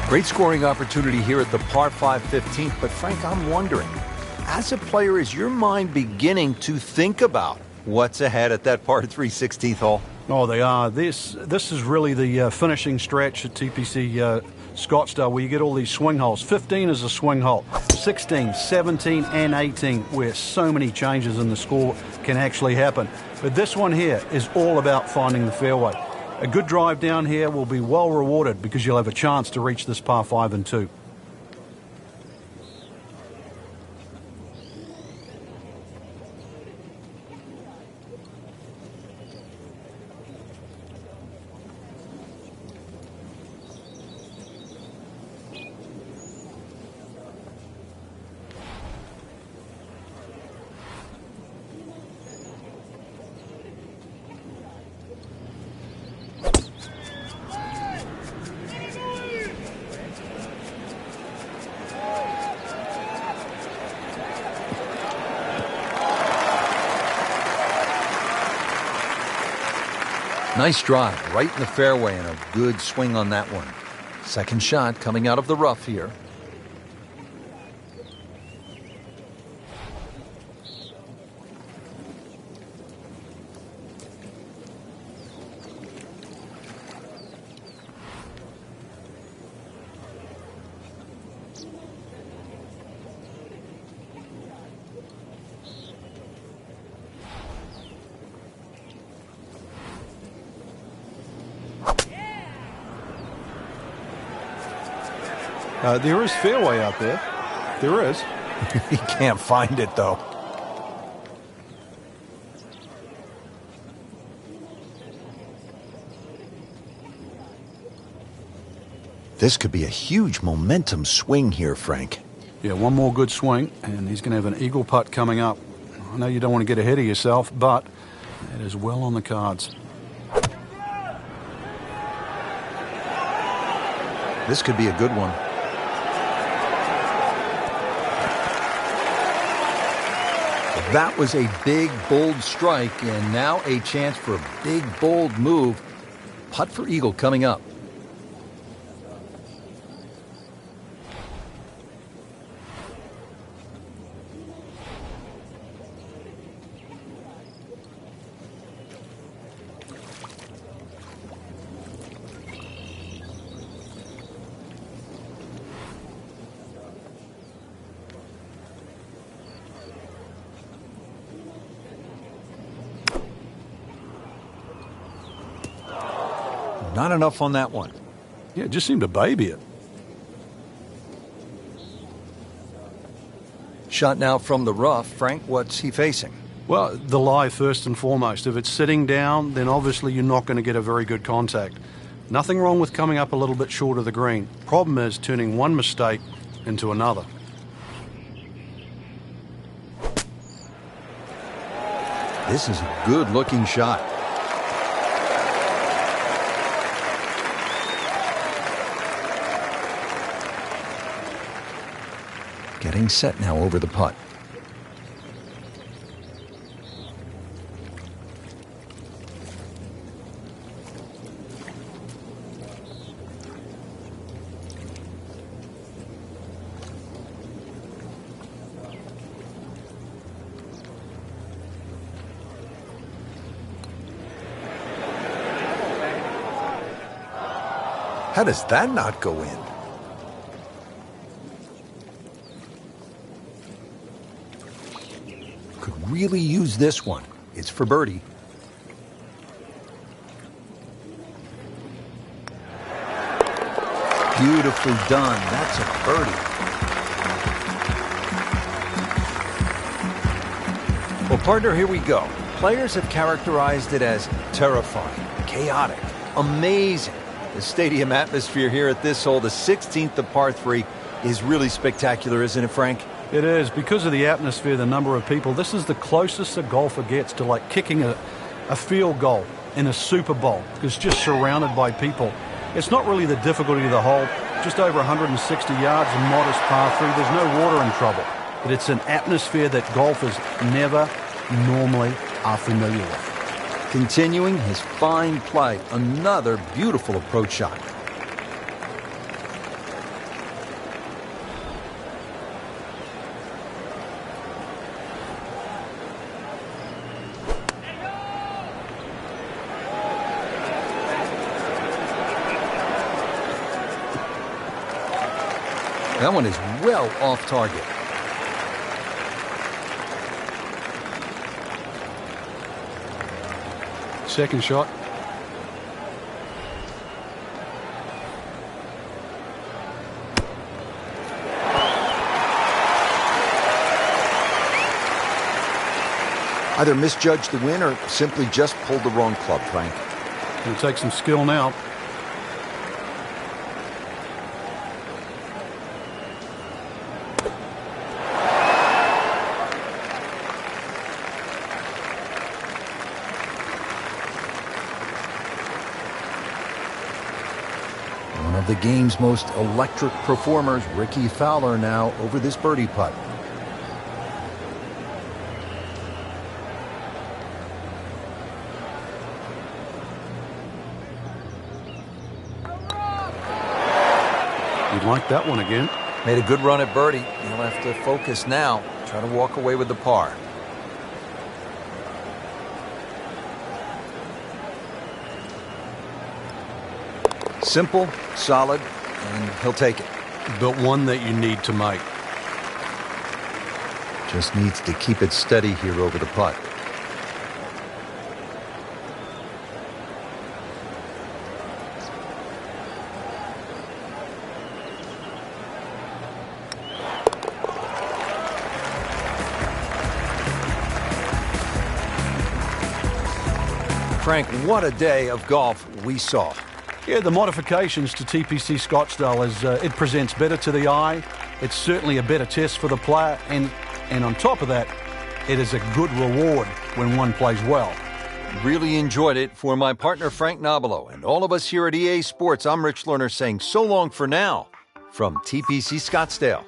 Great scoring opportunity here at the par 5 15th, but Frank, I'm wondering, as a player, is your mind beginning to think about what's ahead at that par 3 16th hole? Oh, they are. This is really the finishing stretch at TPC Scottsdale, where you get all these swing holes. 15 is a swing hole. 16, 17, and 18, where so many changes in the score can actually happen. But this one here is all about finding the fairway. A good drive down here will be well rewarded because you'll have a chance to reach this par 5 and 2. Nice drive, right in the fairway, and a good swing on that one. Second shot coming out of the rough here. There is fairway out there. There is. He can't find it, though. This could be a huge momentum swing here, Frank. Yeah, one more good swing, and he's going to have an eagle putt coming up. I know you don't want to get ahead of yourself, but it is well on the cards. This could be a good one. That was a big, bold strike, and now a chance for a big, bold move. Putt for eagle coming up. Not enough on that one. Yeah, it just seemed to baby it. Shot now from the rough. Frank, what's he facing? Well, the lie first and foremost. If it's sitting down, then obviously you're not going to get a very good contact. Nothing wrong with coming up a little bit short of the green. Problem is turning one mistake into another. This is a good-looking shot. Getting set now over the putt. How does that not go in? Could really use this one. It's for birdie. Beautifully done. That's a birdie. Well, partner, here we go. Players have characterized it as terrifying, chaotic, amazing. The stadium atmosphere here at this hole, the 16th of par 3, is really spectacular, isn't it, Frank? It is. Because of the atmosphere, the number of people, this is the closest a golfer gets to like kicking a field goal in a Super Bowl. It's just surrounded by people. It's not really the difficulty of the hole. Just over 160 yards, a modest par 3. There's no water in trouble. But it's an atmosphere that golfers never, normally are familiar with. Continuing his fine play, another beautiful approach shot. That one is well off target. Second shot. Either misjudged the win or simply just pulled the wrong club, Frank. It'll take some skill now. One of the game's most electric performers, Ricky Fowler, now over this birdie putt. You'd like that one again. Made a good run at birdie. He'll have to focus now. Try to walk away with the par. Simple, solid, and he'll take it. But one that you need to make. Just needs to keep it steady here over the putt. Frank, what a day of golf we saw. Yeah, the modifications to TPC Scottsdale is it presents better to the eye. It's certainly a better test for the player, and on top of that, it is a good reward when one plays well. Really enjoyed it. For my partner Frank Nobilo and all of us here at EA Sports, I'm Rich Lerner saying so long for now from TPC Scottsdale.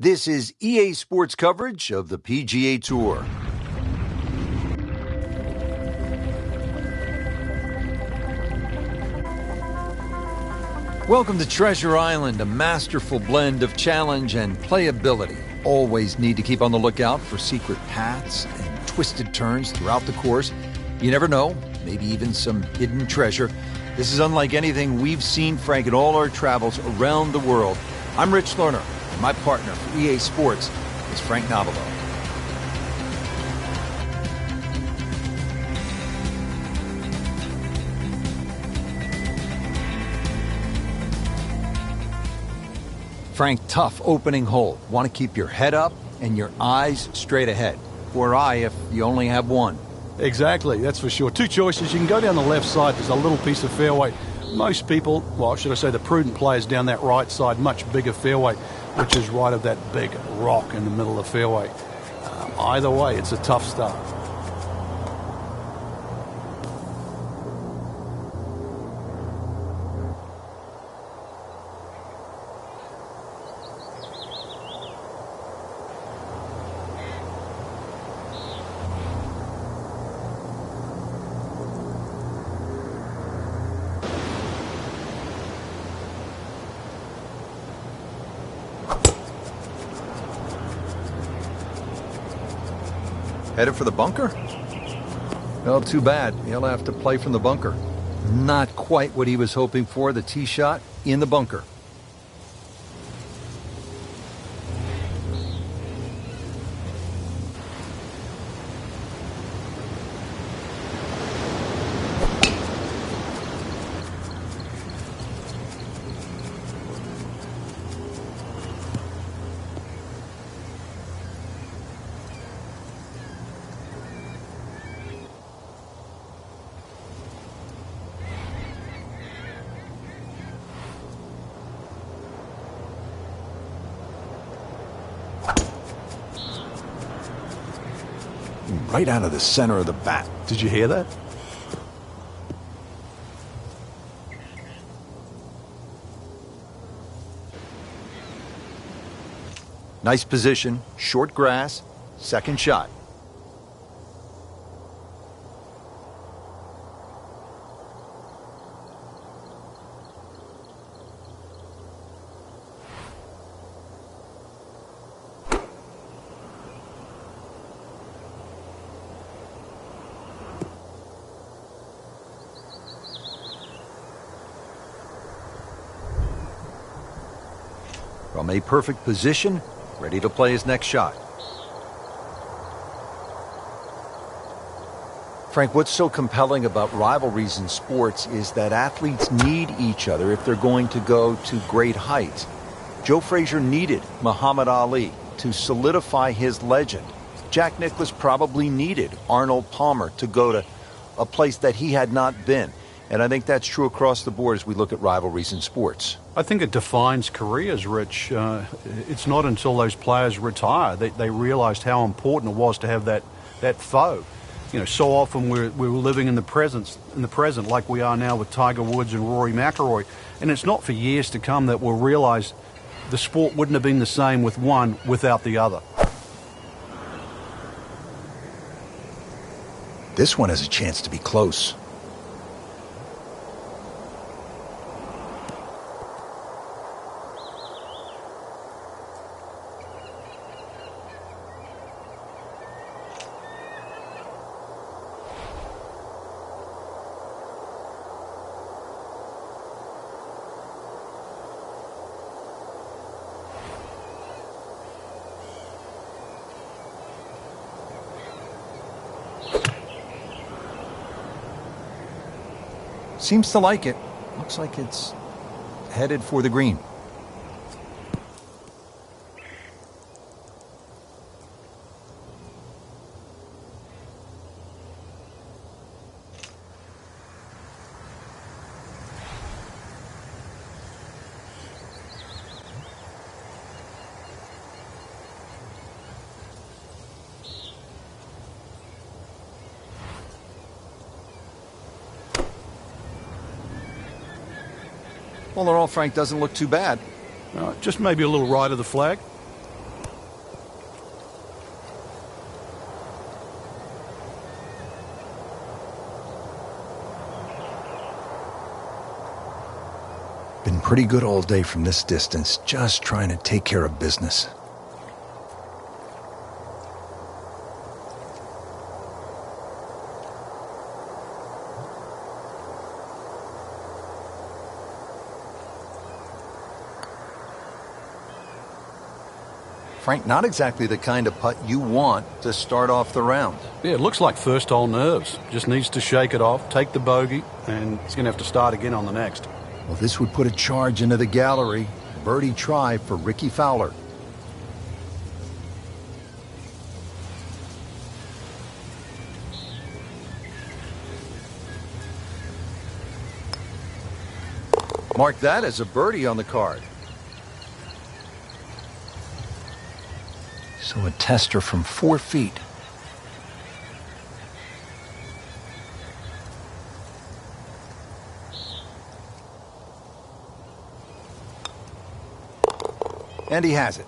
This is EA Sports coverage of the PGA Tour. Welcome to Treasure Island, a masterful blend of challenge and playability. Always need to keep on the lookout for secret paths and twisted turns throughout the course. You never know, maybe even some hidden treasure. This is unlike anything we've seen, Frank, in all our travels around the world. I'm Rich Lerner. My partner for EA Sports is Frank Nobilo. Frank, tough opening hole. Want to keep your head up and your eyes straight ahead. Or eye if you only have one. Exactly, that's for sure. Two choices. You can go down the left side. There's a little piece of fairway. Most people, well, should I say the prudent players down that right side, much bigger fairway, which is right of that big rock in the middle of the fairway. Either way, it's a tough start. Headed for the bunker? Well, too bad. He'll have to play from the bunker. Not quite what he was hoping for, the tee shot in the bunker. Right out of the center of the bat. Did you hear that? Nice position, short grass, second shot. From a perfect position, ready to play his next shot. Frank, what's so compelling about rivalries in sports is that athletes need each other if they're going to go to great heights. Joe Frazier needed Muhammad Ali to solidify his legend. Jack Nicklaus probably needed Arnold Palmer to go to a place that he had not been. And I think that's true across the board as we look at rivalries in sports. I think it defines careers, Rich. It's not until those players retire that they realised how important it was to have that foe. You know, so often we're living in the present like we are now with Tiger Woods and Rory McIlroy. And it's not for years to come that we'll realise the sport wouldn't have been the same with one without the other. This one has a chance to be close. Seems to like it. Looks like it's headed for the green. All in all, Frank, doesn't look too bad. Just maybe a little right of the flag. Been pretty good all day from this distance, just trying to take care of business. Frank, not exactly the kind of putt you want to start off the round. Yeah, it looks like first hole nerves. Just needs to shake it off, take the bogey, and he's going to have to start again on the next. Well, this would put a charge into the gallery. Birdie try for Ricky Fowler. Mark that as a birdie on the card. So a tester from 4 feet. And he has it.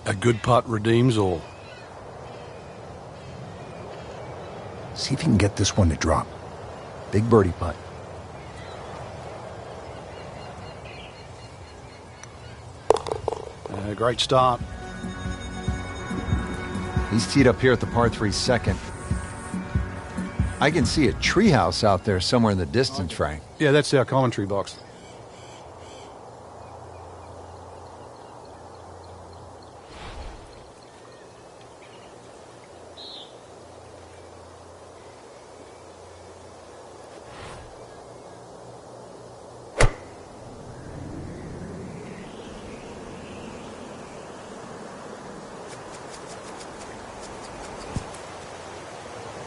A good putt redeems all. See if you can get this one to drop. Big birdie putt. Great start. He's teed up here at the par 3 second. I can see a treehouse out there somewhere in the distance, Frank. Yeah, that's our commentary box.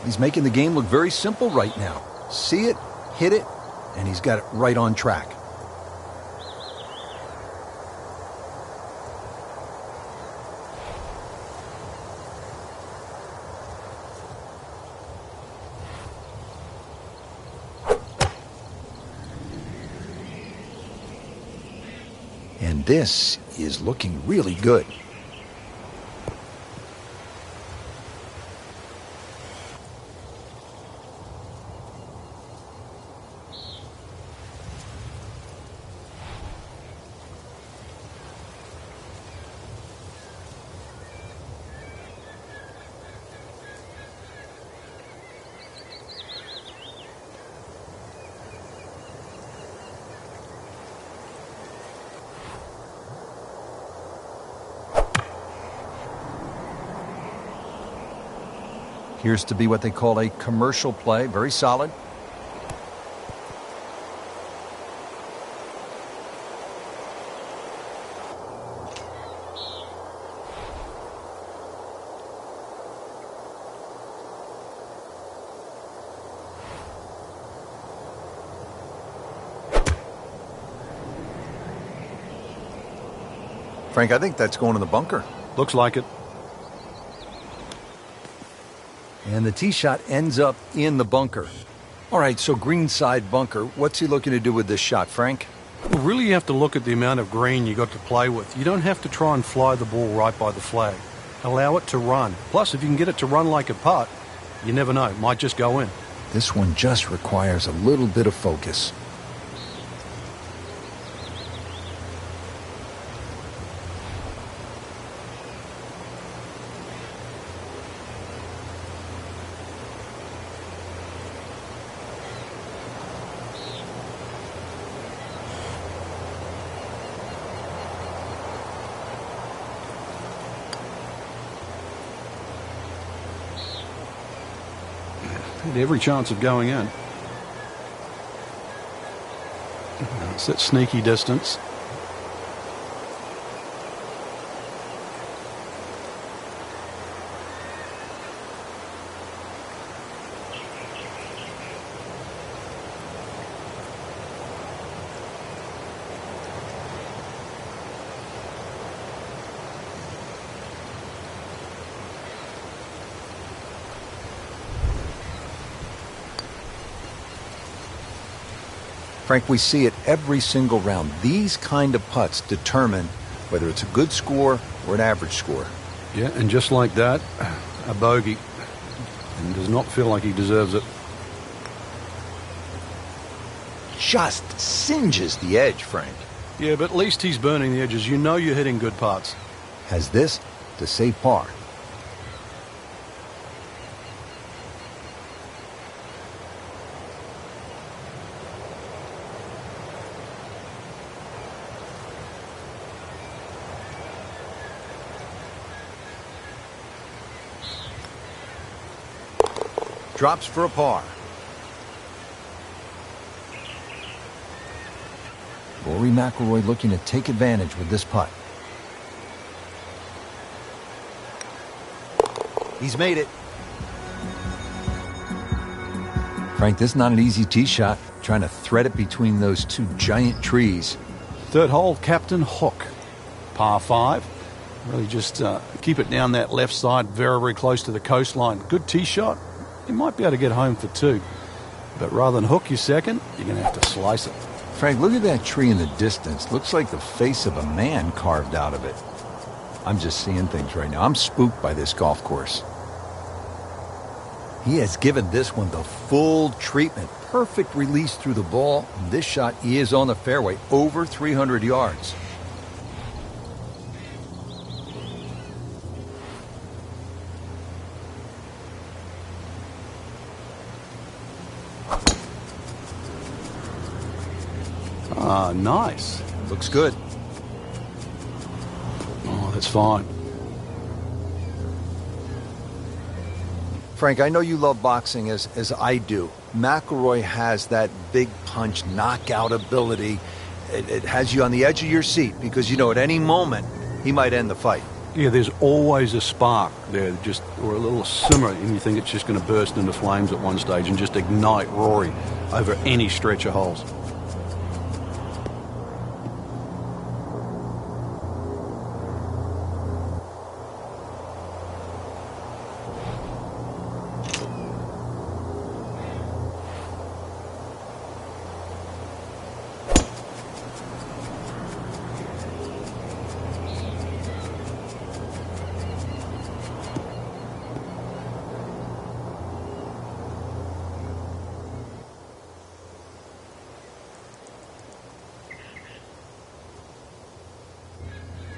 He's making the game look very simple right now. See it, hit it, and he's got it right on track. And this is looking really good. Appears to be what they call a commercial play. Very solid. Frank, I think that's going in the bunker. Looks like it. And the tee shot ends up in the bunker. All right, so greenside bunker. What's he looking to do with this shot, Frank? Well, really you have to look at the amount of green you got to play with. You don't have to try and fly the ball right by the flag. Allow it to run. Plus, if you can get it to run like a putt, you never know, it might just go in. This one just requires a little bit of focus. Every chance of going in. It's that sneaky distance. Frank, we see it every single round. These kind of putts determine whether it's a good score or an average score. Yeah, and just like that, a bogey. And does not feel like he deserves it. Just singes the edge, Frank. Yeah, but at least he's burning the edges. You know you're hitting good putts. Has this to save par. Drops for a par. Rory McIlroy looking to take advantage with this putt. He's made it. Frank, this is not an easy tee shot. Trying to thread it between those two giant trees. Third hole, Captain Hook. Par 5. Really just keep it down that left side, very, very close to the coastline. Good tee shot. You might be able to get home for 2. But rather than hook your second, you're going to have to slice it. Frank, look at that tree in the distance. Looks like the face of a man carved out of it. I'm just seeing things right now. I'm spooked by this golf course. He has given this one the full treatment. Perfect release through the ball. This shot is on the fairway, over 300 yards. Ah, nice. Looks good. Oh, that's fine. Frank, I know you love boxing as I do. McIlroy has that big punch knockout ability. It has you on the edge of your seat because you know at any moment he might end the fight. Yeah, there's always a spark there, just or a little simmer, and you think it's just going to burst into flames at one stage and just ignite Rory over any stretch of holes.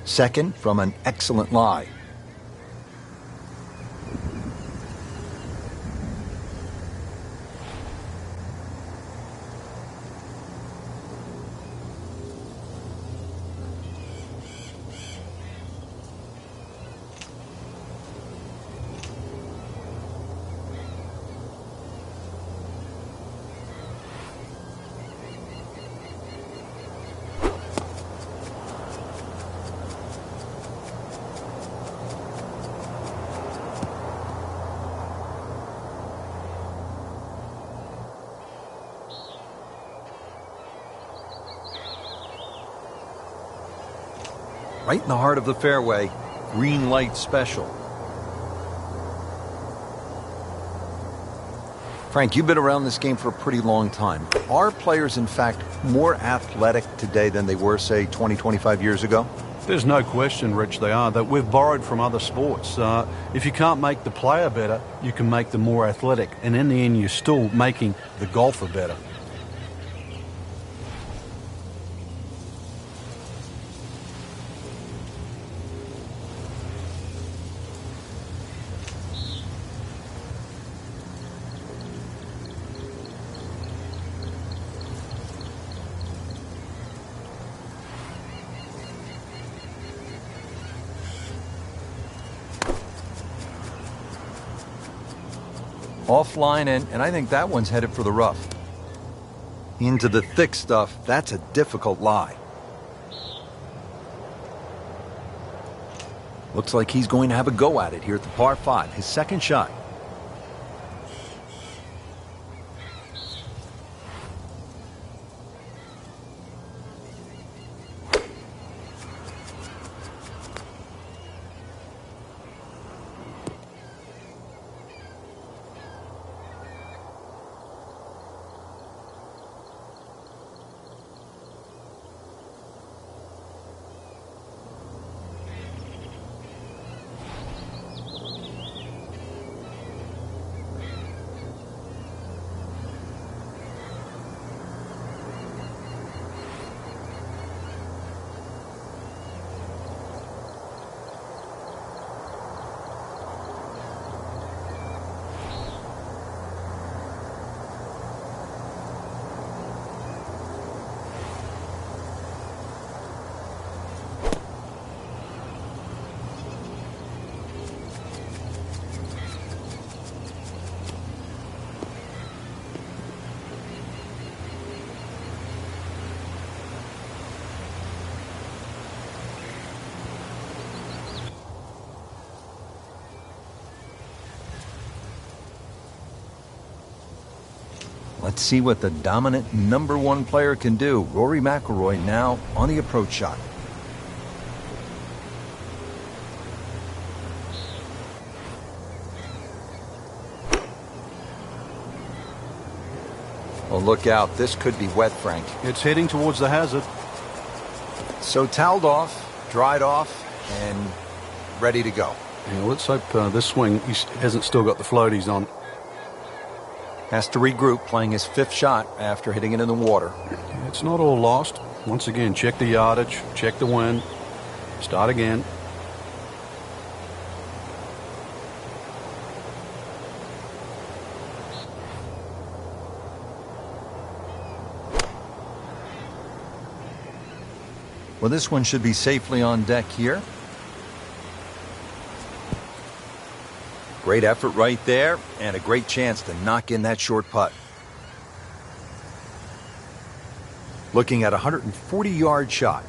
Second from an excellent lie. Right in the heart of the fairway, green light special. Frank, you've been around this game for a pretty long time. Are players, in fact, more athletic today than they were, say, 20, 25 years ago? There's no question, Rich, they are. That we've borrowed from other sports. If you can't make the player better, you can make them more athletic. And in the end, you're still making the golfer better. Offline, and I think that one's headed for the rough. Into the thick stuff, that's a difficult lie. Looks like he's going to have a go at it here at the par 5, his second shot. Let's see what the dominant number 1 player can do. Rory McIlroy now on the approach shot. Oh, look out. This could be wet, Frank. It's heading towards the hazard. So toweled off, dried off, and ready to go. Yeah, let's hope this swing he hasn't still got the floaties on. Has to regroup, playing his 5th shot after hitting it in the water. It's not all lost. Once again, check the yardage, check the wind, start again. Well, this one should be safely on deck here. Great effort right there, and a great chance to knock in that short putt. Looking at a 140-yard shot.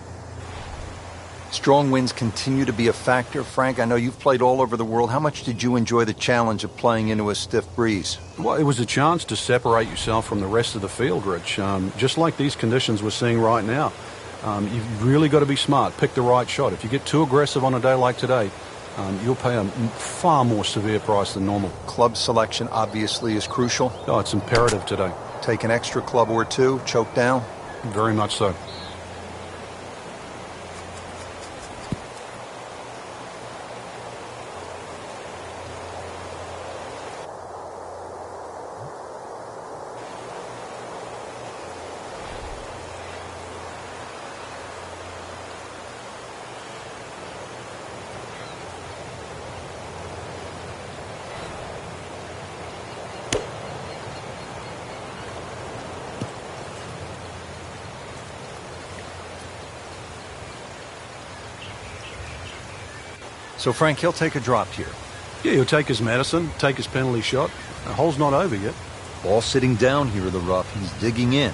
Strong winds continue to be a factor. Frank, I know you've played all over the world. How much did you enjoy the challenge of playing into a stiff breeze? Well, it was a chance to separate yourself from the rest of the field, Rich. Just like these conditions we're seeing right now. You've really got to be smart. Pick the right shot. If you get too aggressive on a day like today, you'll pay a far more severe price than normal. Club selection obviously is crucial. Oh, it's imperative today. Take an extra club or two, choke down. Very much so. So, Frank, he'll take a drop here. Yeah, he'll take his medicine, take his penalty shot. The hole's not over yet. Ball sitting down here in the rough. He's digging in.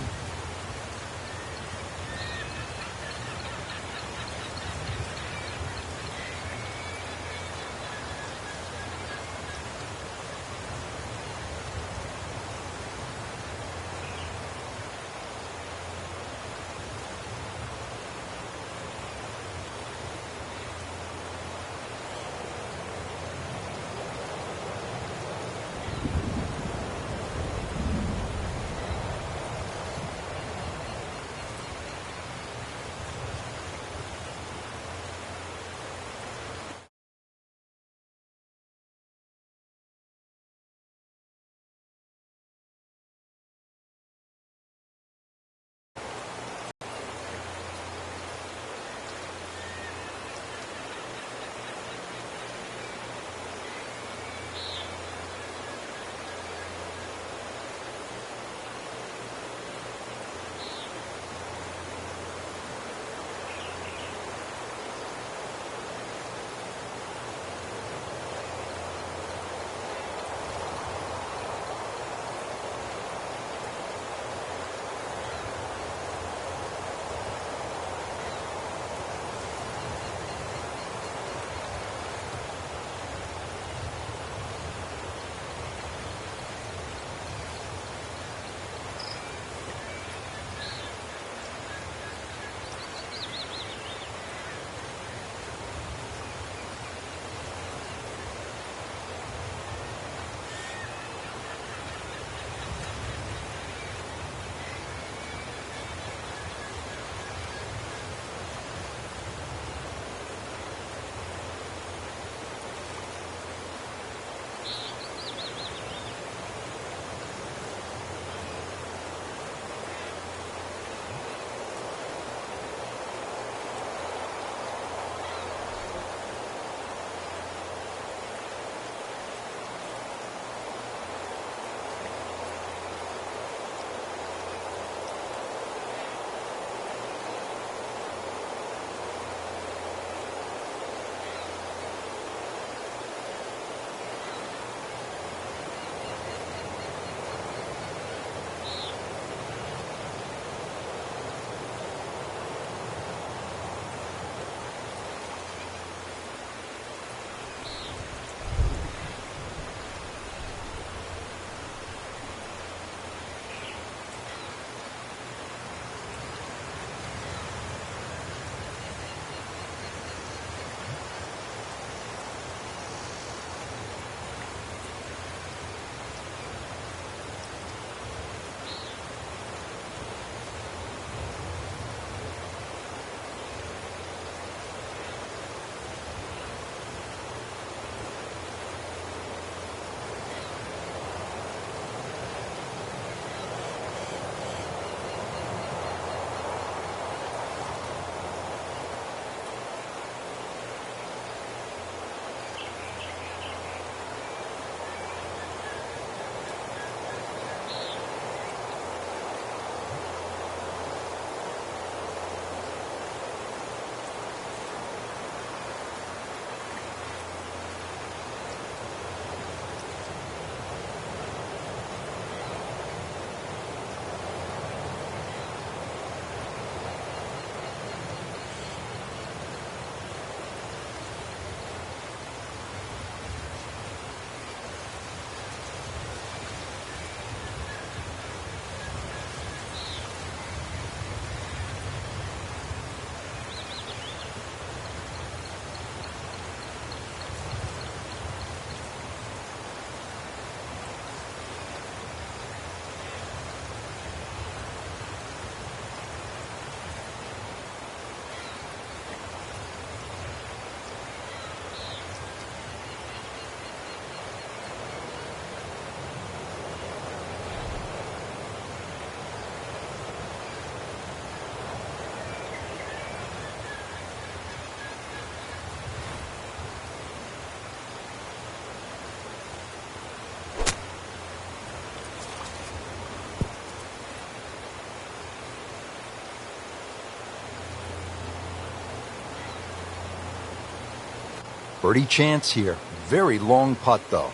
Birdie chance here. Very long putt, though.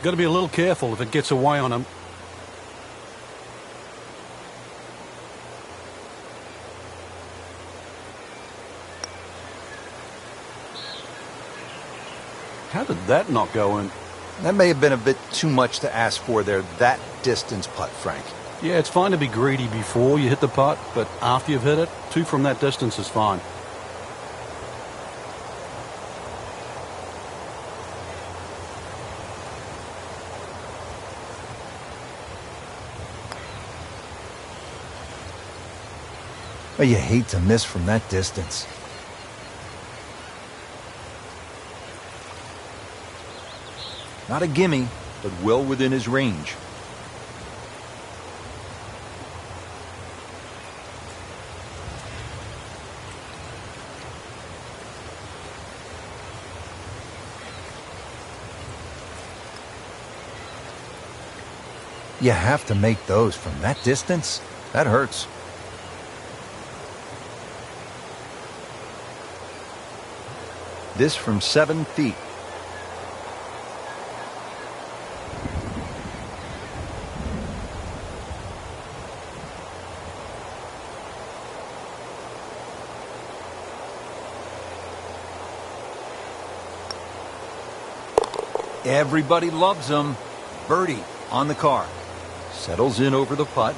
Got to be a little careful if it gets away on him. How did that not go in? That may have been a bit too much to ask for there, that distance putt, Frank. Yeah, it's fine to be greedy before you hit the putt, but after you've hit it, 2 from that distance is fine. But you hate to miss from that distance. Not a gimme, but well within his range. You have to make those from that distance. That hurts. This from 7 feet. Everybody loves him. Birdie on the car. Settles in over the putt.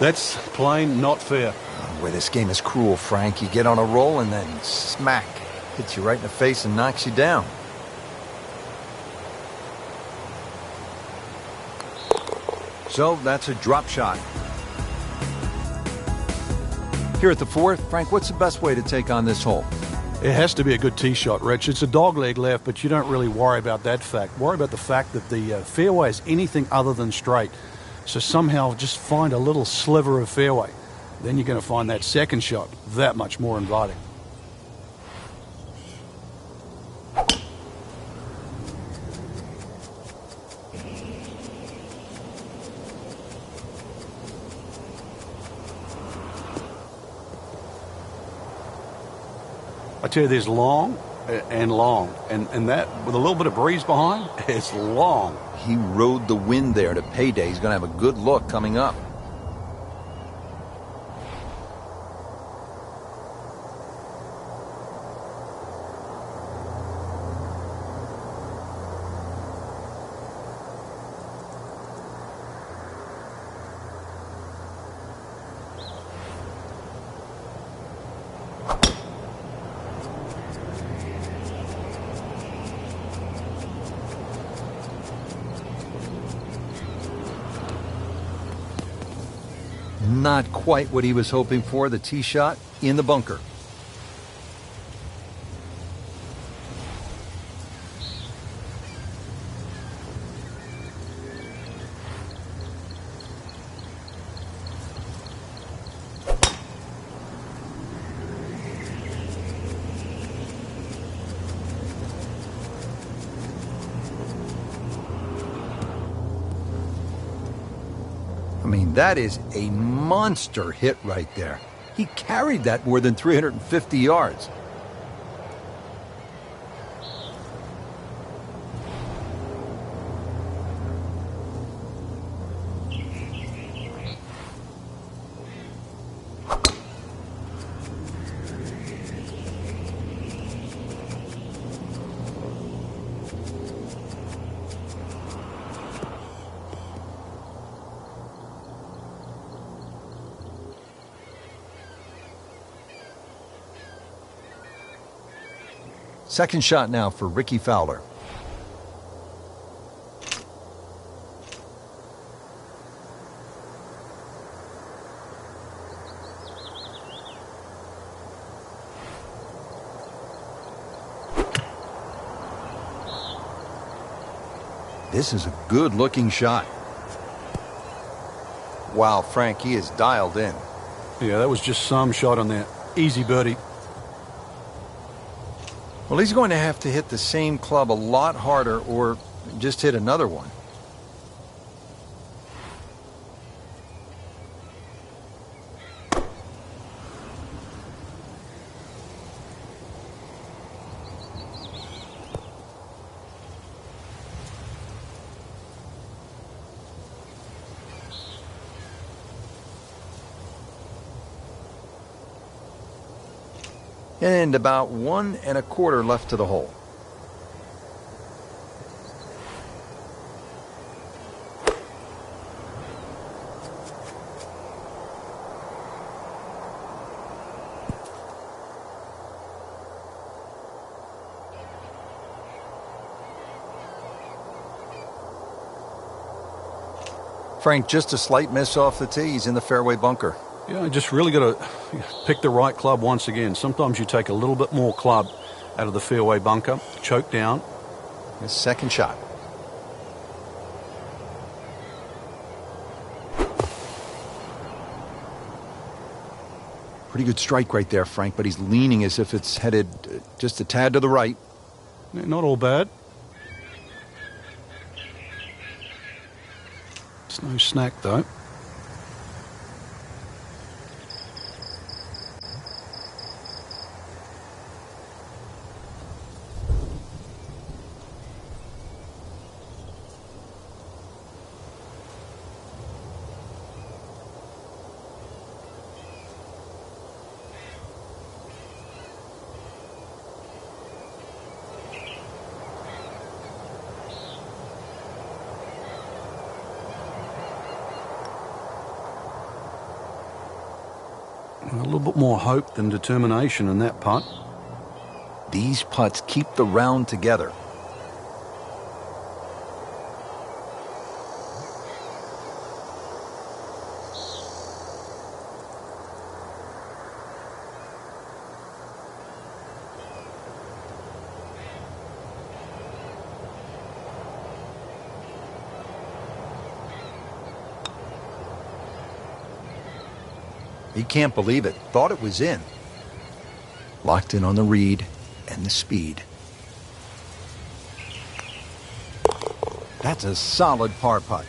That's plain not fair. Where this game is cruel, Frank. You get on a roll and then smack. Hits you right in the face and knocks you down. So that's a drop shot. Here at the fourth, Frank, what's the best way to take on this hole? It has to be a good tee shot, Rich. It's a dogleg left, but you don't really worry about that fact. Worry about the fact that the fairway is anything other than straight. So somehow just find a little sliver of fairway. Then you're going to find that second shot that much more inviting. I tell you, there's long and long. And that, with a little bit of breeze behind, it's long. He rode the wind there to payday. He's going to have a good look coming up. Not quite what he was hoping for. The tee shot in the bunker. I mean, that is a monster hit right there. He carried that more than 350 yards. Second shot now for Ricky Fowler. This is a good-looking shot. Wow, Frank, he is dialed in. Yeah, that was just some shot on there. Easy birdie. Well, he's going to have to hit the same club a lot harder or just hit another one. And about 1 1/4 left to the hole. Frank, just a slight miss off the tee. He's in the fairway bunker. Yeah, just really got to pick the right club once again. Sometimes you take a little bit more club out of the fairway bunker, choke down. His second shot. Pretty good strike right there, Frank, but he's leaning as if it's headed just a tad to the right. Yeah, not all bad. It's no snack, though. A little bit more hope than determination in that putt. These putts keep the round together. He can't believe it. Thought it was in. Locked in on the read and the speed. That's a solid par putt.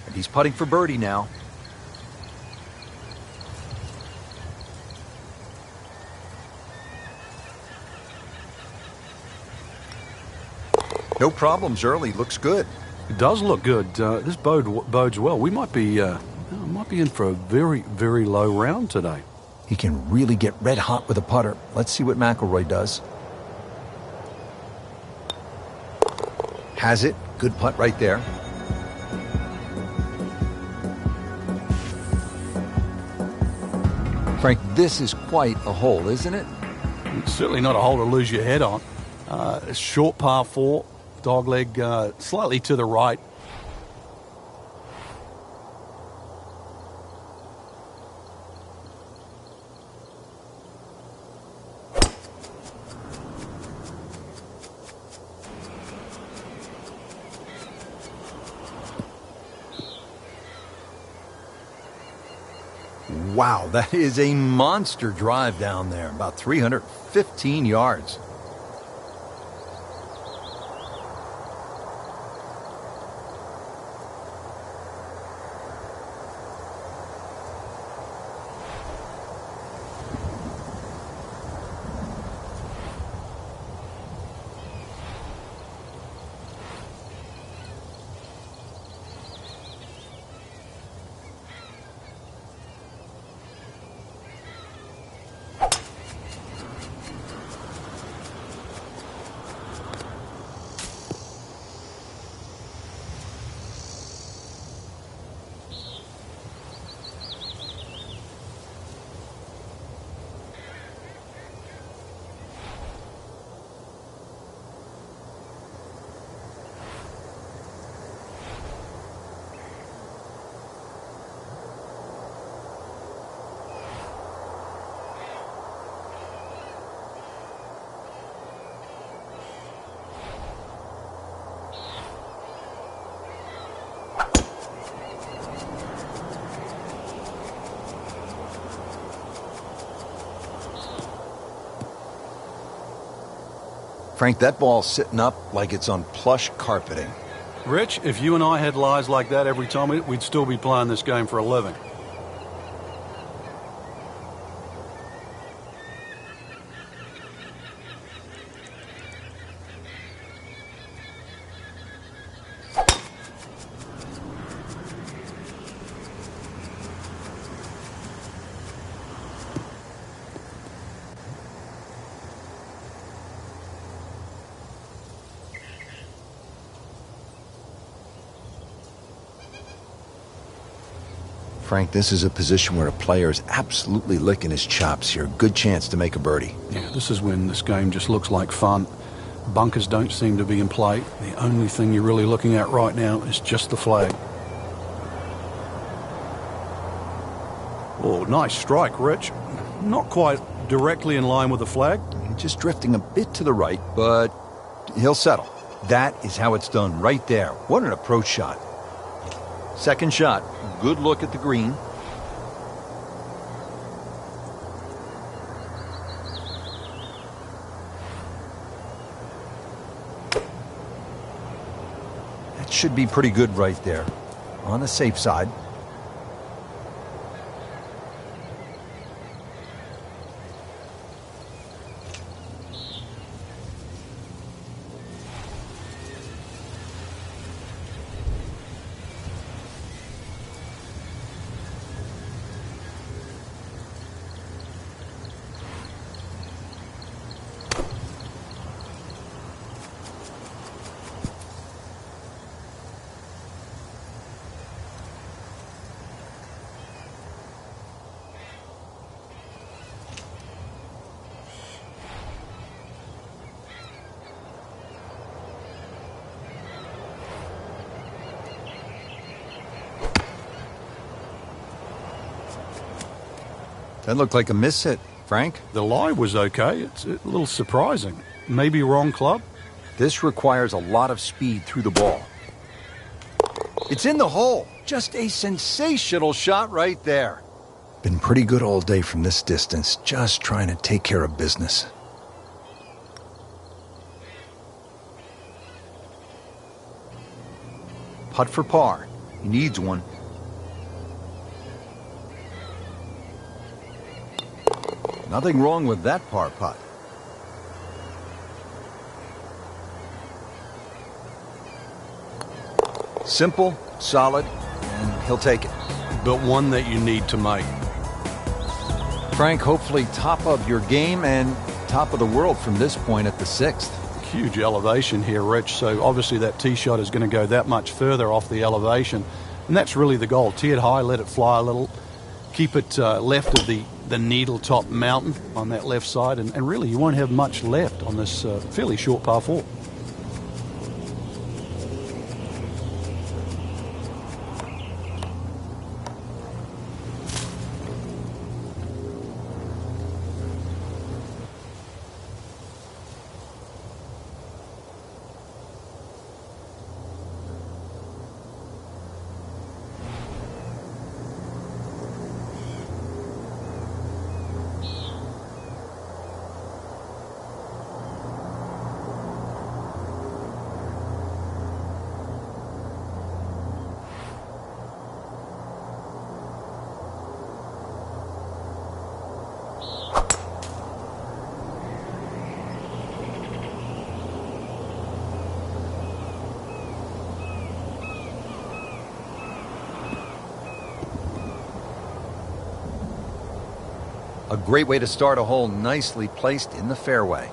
And he's putting for birdie now. No problems early. Looks good. It does look good. This bodes well. We might be in for a very, very low round today. He can really get red hot with a putter. Let's see what McIlroy does. Has it. Good putt right there. Frank, this is quite a hole, isn't it? It's certainly not a hole to lose your head on. A short par 4. Dogleg slightly to the right. Wow, that is a monster drive down there. About 315 yards. Frank, that ball's sitting up like it's on plush carpeting. Rich, if you and I had lies like that every time, we'd still be playing this game for a living. Frank, this is a position where a player is absolutely licking his chops here. Good chance to make a birdie. Yeah, this is when this game just looks like fun. Bunkers don't seem to be in play. The only thing you're really looking at right now is just the flag. Oh, nice strike, Rich. Not quite directly in line with the flag. Just drifting a bit to the right, but he'll settle. That is how it's done right there. What an approach shot. Second shot. Good look at the green. That should be pretty good right there. On the safe side. That looked like a miss hit, Frank. The lie was okay. It's a little surprising. Maybe wrong club? This requires a lot of speed through the ball. It's in the hole. Just a sensational shot right there. Been pretty good all day from this distance, just trying to take care of business. Putt for par. He needs one. Nothing wrong with that par putt. Simple, solid, and he'll take it. But one that you need to make. Frank, hopefully top of your game and top of the world from this point at the 6th. Huge elevation here, Rich, so obviously that tee shot is going to go that much further off the elevation. And that's really the goal. Tee it high, let it fly a little. Keep it left of the needle top mountain on that left side. And really, you won't have much left on this fairly short par 4. A great way to start a hole, nicely placed in the fairway.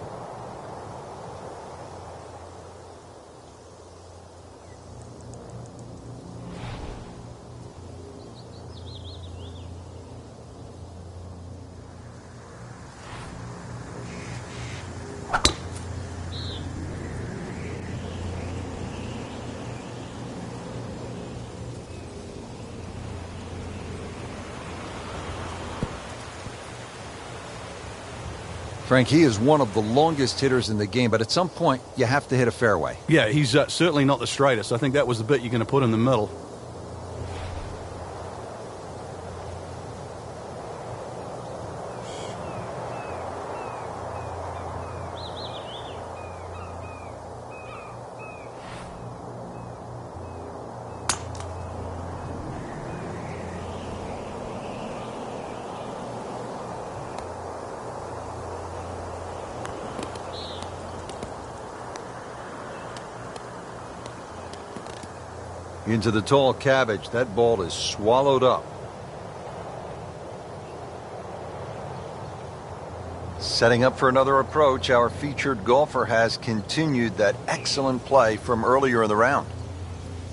Frank, he is one of the longest hitters in the game, but at some point, you have to hit a fairway. Yeah, he's certainly not the straightest. I think that was the bit you're going to put in the middle. Into the tall cabbage. That ball is swallowed up. Setting up for another approach, our featured golfer has continued that excellent play from earlier in the round.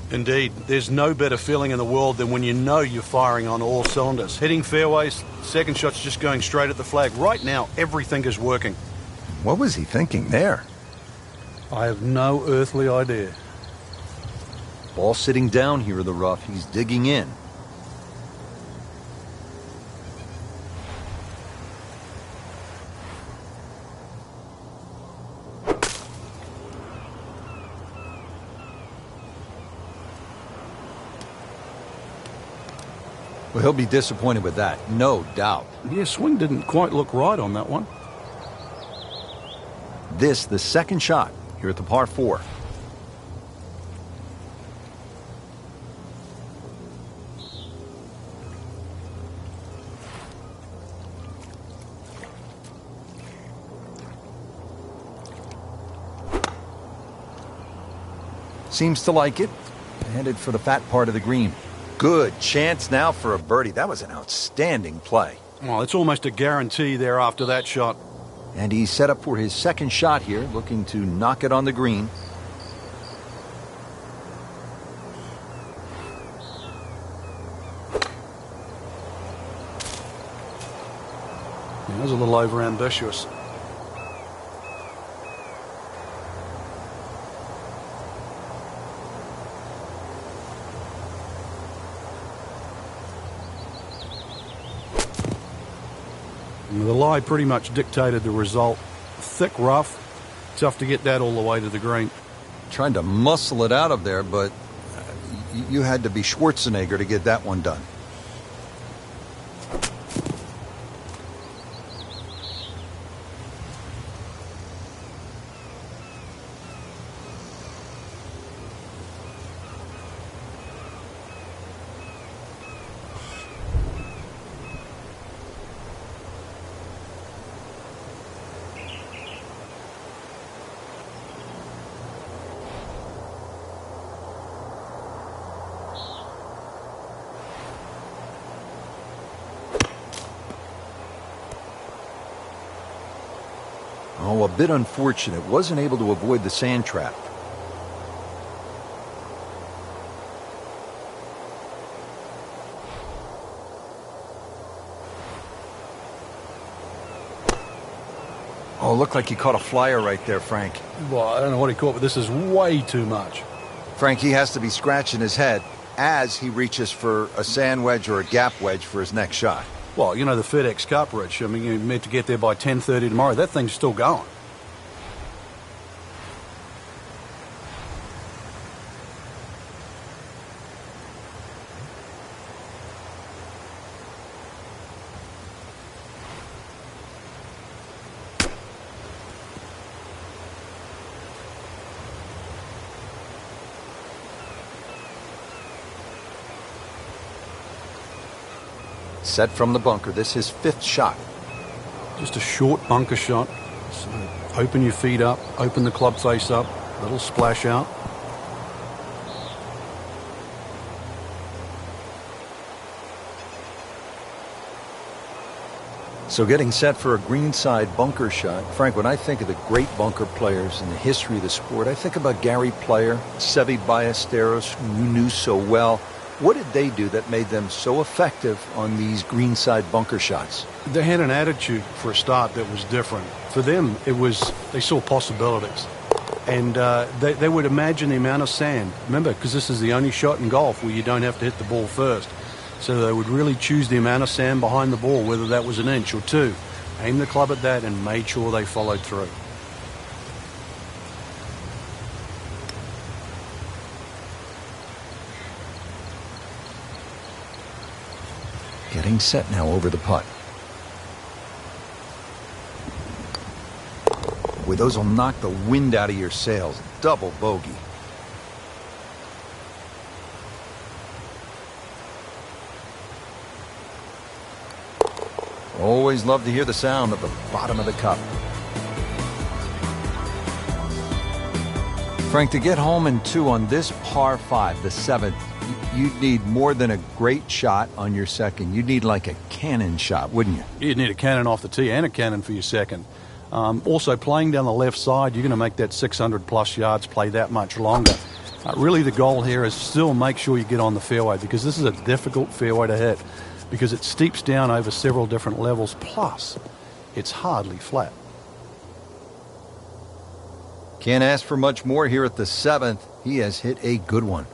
Indeed. There's no better feeling in the world than when you know you're firing on all cylinders. Hitting fairways, second shot's just going straight at the flag. Right now, everything is working. What was he thinking there? I have no earthly idea. Ball sitting down here in the rough. He's digging in. Well, he'll be disappointed with that, no doubt. Yeah, swing didn't quite look right on that one. This, the second shot here at the par 4. Seems to like it. Headed for the fat part of the green. Good chance now for a birdie. That was an outstanding play. Well, it's almost a guarantee there after that shot. And he's set up for his second shot here, looking to knock it on the green. Yeah, that was a little over-ambitious. And the lie pretty much dictated the result. Thick rough, tough to get that all the way to the green. Tried to muscle it out of there, but you had to be Schwarzenegger to get that one done. Oh, a bit unfortunate. Wasn't able to avoid the sand trap. Oh, looked like he caught a flyer right there, Frank. Well, I don't know what he caught, but this is way too much. Frank, he has to be scratching his head as he reaches for a sand wedge or a gap wedge for his next shot. Well, you know, the FedEx Cup, Rich. I mean, you're meant to get there by 10:30 tomorrow. That thing's still going. Set from the bunker. This is his fifth shot. Just a short bunker shot. So open your feet up, open the club face up, little splash out. So getting set for a greenside bunker shot. Frank, when I think of the great bunker players in the history of the sport, I think about Gary Player, Seve Ballesteros, who you knew so well. What did they do that made them so effective on these greenside bunker shots? They had an attitude for a start that was different. For them, it was, they saw possibilities. And they would imagine the amount of sand. Remember, because this is the only shot in golf where you don't have to hit the ball first. So they would really choose the amount of sand behind the ball, whether that was an inch or two. Aim the club at that and made sure they followed through. Getting set now over the putt. Boy, those will knock the wind out of your sails. Double bogey. Always love to hear the sound of the bottom of the cup. Frank, to get home in two on this par 5, the 7th, you'd need more than a great shot on your second. You'd need like a cannon shot, wouldn't you? You'd need a cannon off the tee and a cannon for your second. Also, playing down the left side, you're going to make that 600-plus yards play that much longer. Really, the goal here is still make sure you get on the fairway, because this is a difficult fairway to hit, because it steeps down over several different levels, plus it's hardly flat. Can't ask for much more here at the 7th. He has hit a good one.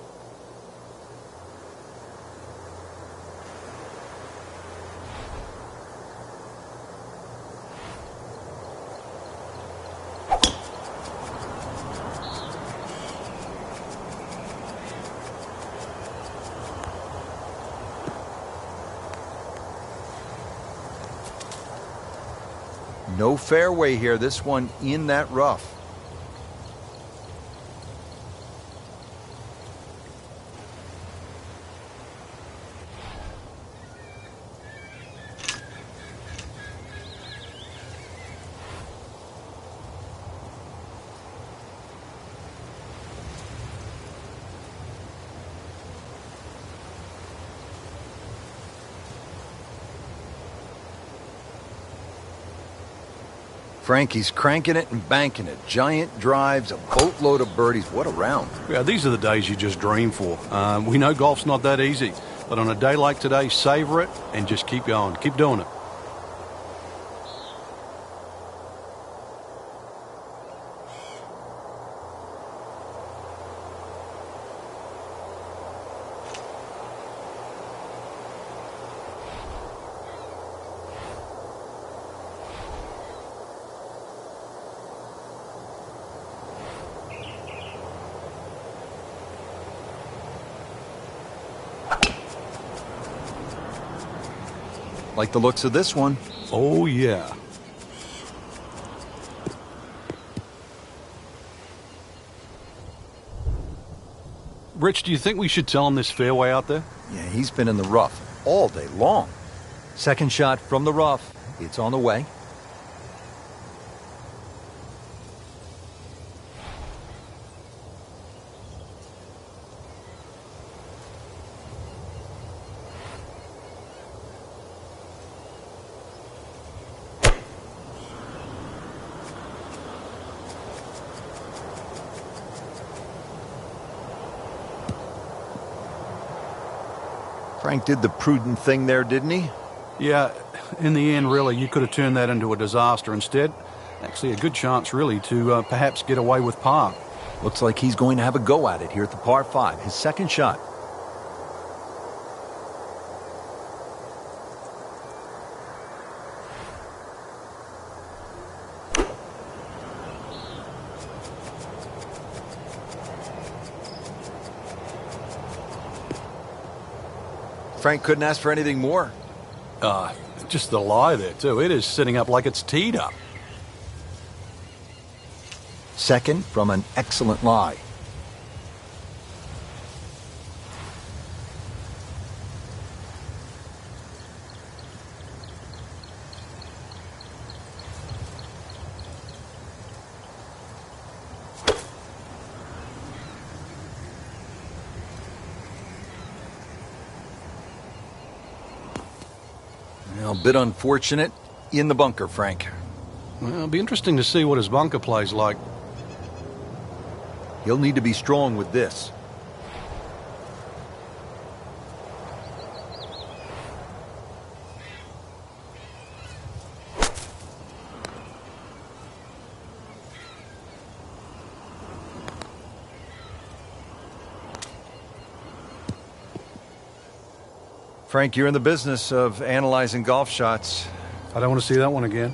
No fairway here. This one in that rough. Frankie's cranking it and banking it. Giant drives, a boatload of birdies. What a round. Yeah, these are the days you just dream for. We know golf's not that easy, but on a day like today, savor it and just keep going. Keep doing it. Like the looks of this one. Oh, yeah. Rich, do you think we should tell him this fairway out there? Yeah, he's been in the rough all day long. Second shot from the rough. It's on the way. Frank did the prudent thing there, didn't he? Yeah, in the end, really, you could have turned that into a disaster instead. Actually, a good chance, really, to perhaps get away with par. Looks like he's going to have a go at it here at the par 5. His second shot. Frank couldn't ask for anything more. Just the lie there, too. It is sitting up like it's teed up. Second from an excellent lie. A bit unfortunate in the bunker, Frank. Well, it'll be interesting to see what his bunker play's like. He'll need to be strong with this. Frank, you're in the business of analyzing golf shots. I don't want to see that one again.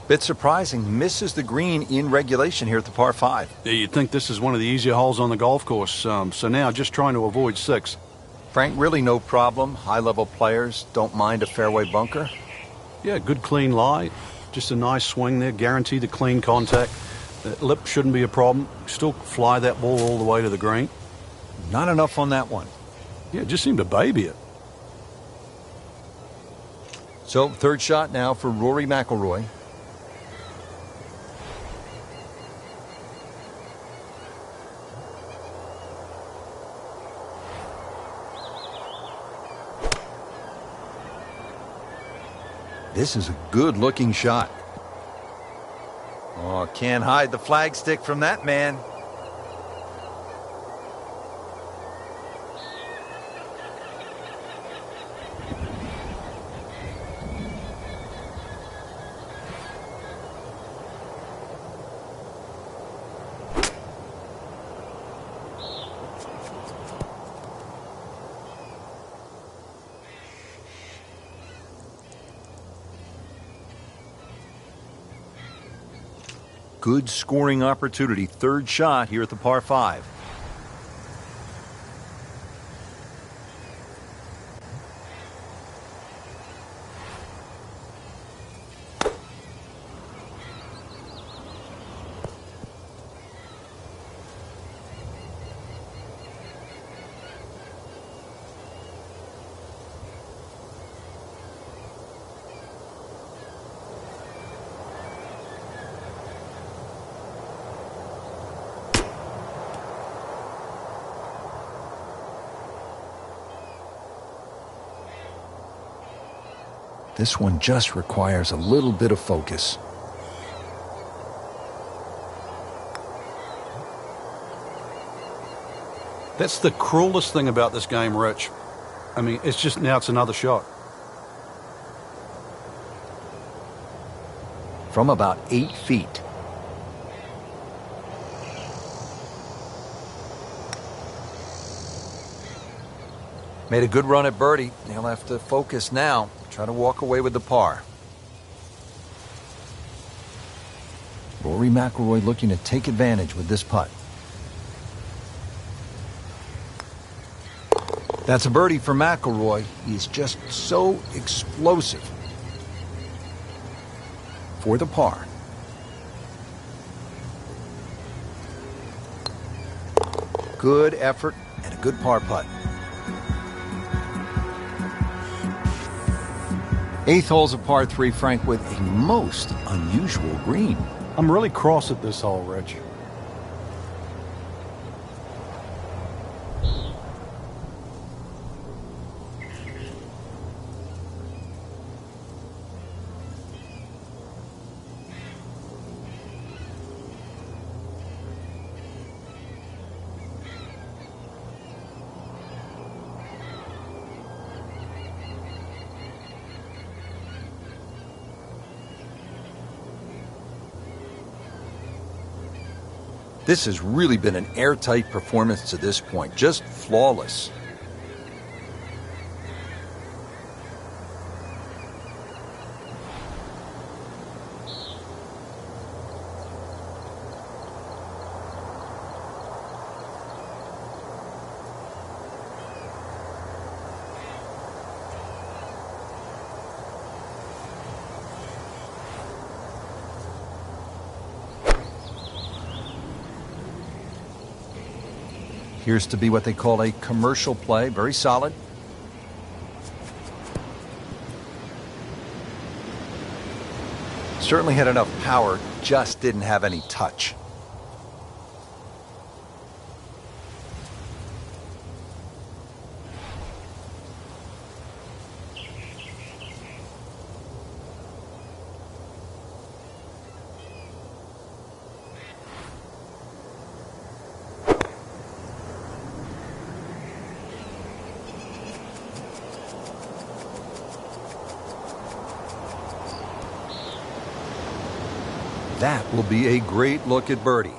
Bit surprising, misses the green in regulation here at the par 5. Yeah, you'd think this is one of the easier holes on the golf course, so now just trying to avoid 6. Frank, really no problem. High-level players don't mind a fairway bunker. Yeah, good clean lie. Just a nice swing there, guaranteed the clean contact. Lip shouldn't be a problem. Still fly that ball all the way to the green. Not enough on that one. Yeah, just seemed to baby it. So, third shot now for Rory McIlroy. This is a good-looking shot. Oh, can't hide the flagstick from that man. Good scoring opportunity. Third shot here at the par 5. This one just requires a little bit of focus. That's the cruelest thing about this game, Rich. I mean, it's just now it's another shot. From about 8 feet. Made a good run at birdie. He'll have to focus now. Try to walk away with the par. Rory McIlroy looking to take advantage with this putt. That's a birdie for McIlroy. He's just so explosive. For the par. Good effort and a good par putt. 8th hole's a par 3, Frank, with a most unusual green. I'm really cross at this hole, Rich. This has really been an airtight performance to this point, just flawless. Appears to be what they call a commercial play. Very solid. Certainly had enough power, just didn't have any touch. That will be a great look at birdie.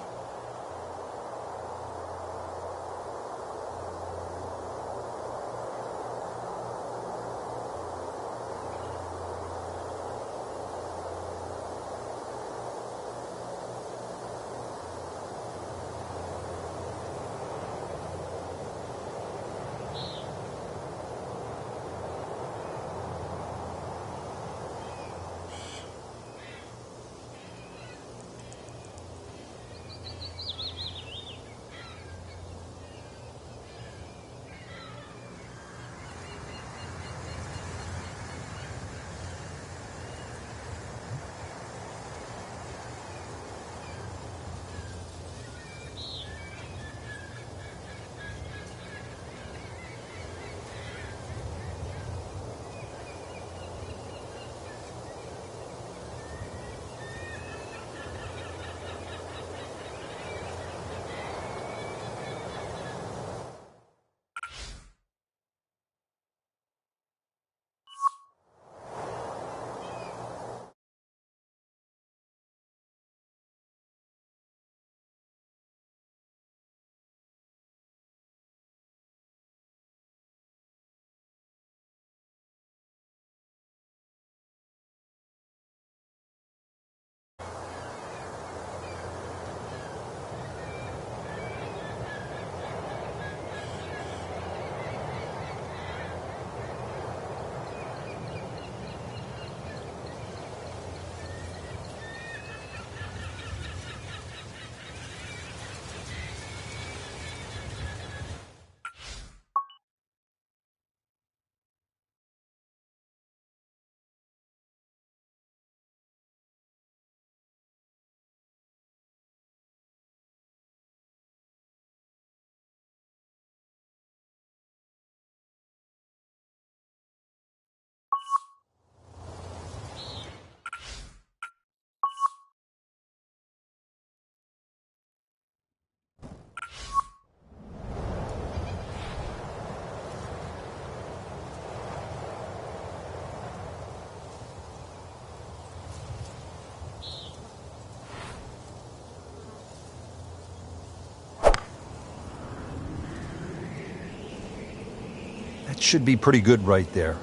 That should be pretty good right there.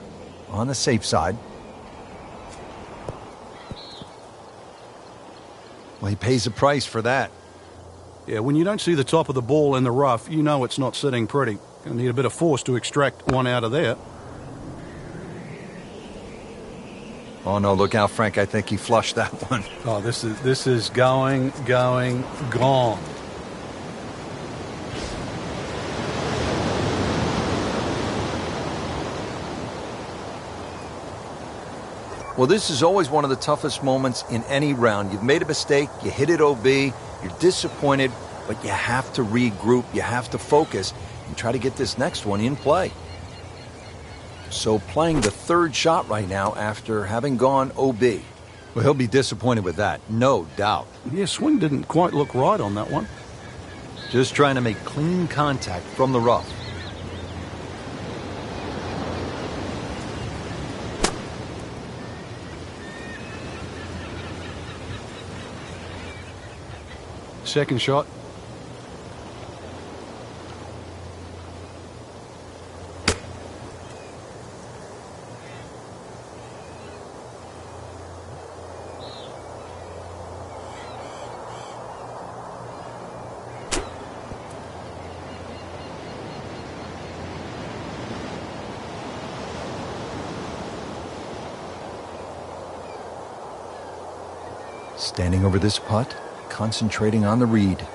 On the safe side. Well, he pays a price for that. Yeah, when you don't see the top of the ball in the rough, you know it's not sitting pretty. Gonna need a bit of force to extract one out of there. Oh no, look out, Frank. I think he flushed that one. Oh, this is going, gone. Well, this is always one of the toughest moments in any round. You've made a mistake, you hit it OB, you're disappointed, but you have to regroup, you have to focus, and try to get this next one in play. So playing the third shot right now after having gone OB. Well, he'll be disappointed with that, no doubt. Yeah, swing didn't quite look right on that one. Just trying to make clean contact from the rough. Second shot. Standing over this putt, concentrating on the read.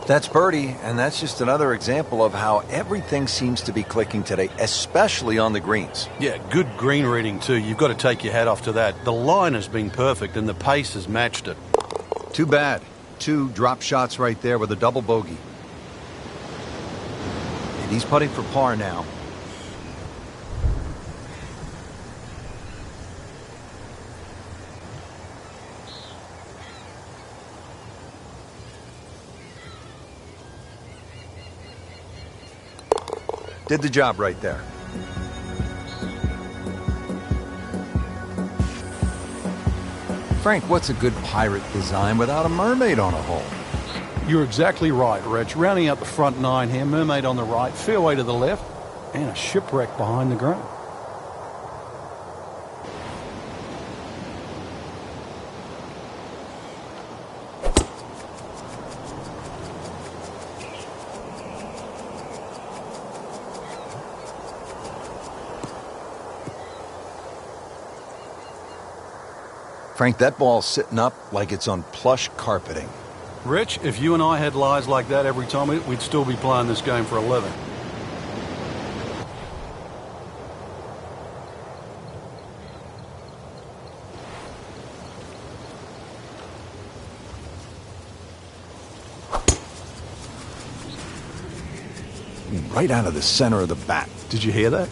That's birdie, and that's just another example of how everything seems to be clicking today, especially on the greens. Yeah, good green reading too. You've got to take your hat off to that. The line has been perfect and the pace has matched it. Too bad. 2 drop shots right there with a double bogey. And he's putting for par now. Did the job right there. Frank, what's a good pirate design without a mermaid on a hole? You're exactly right, Rich. Rounding out the front 9 here, mermaid on the right, fairway to the left, and a shipwreck behind the green. Frank, that ball's sitting up like it's on plush carpeting. Rich, if you and I had lies like that every time, we'd still be playing this game for 11. Right out of the center of the bat. Did you hear that?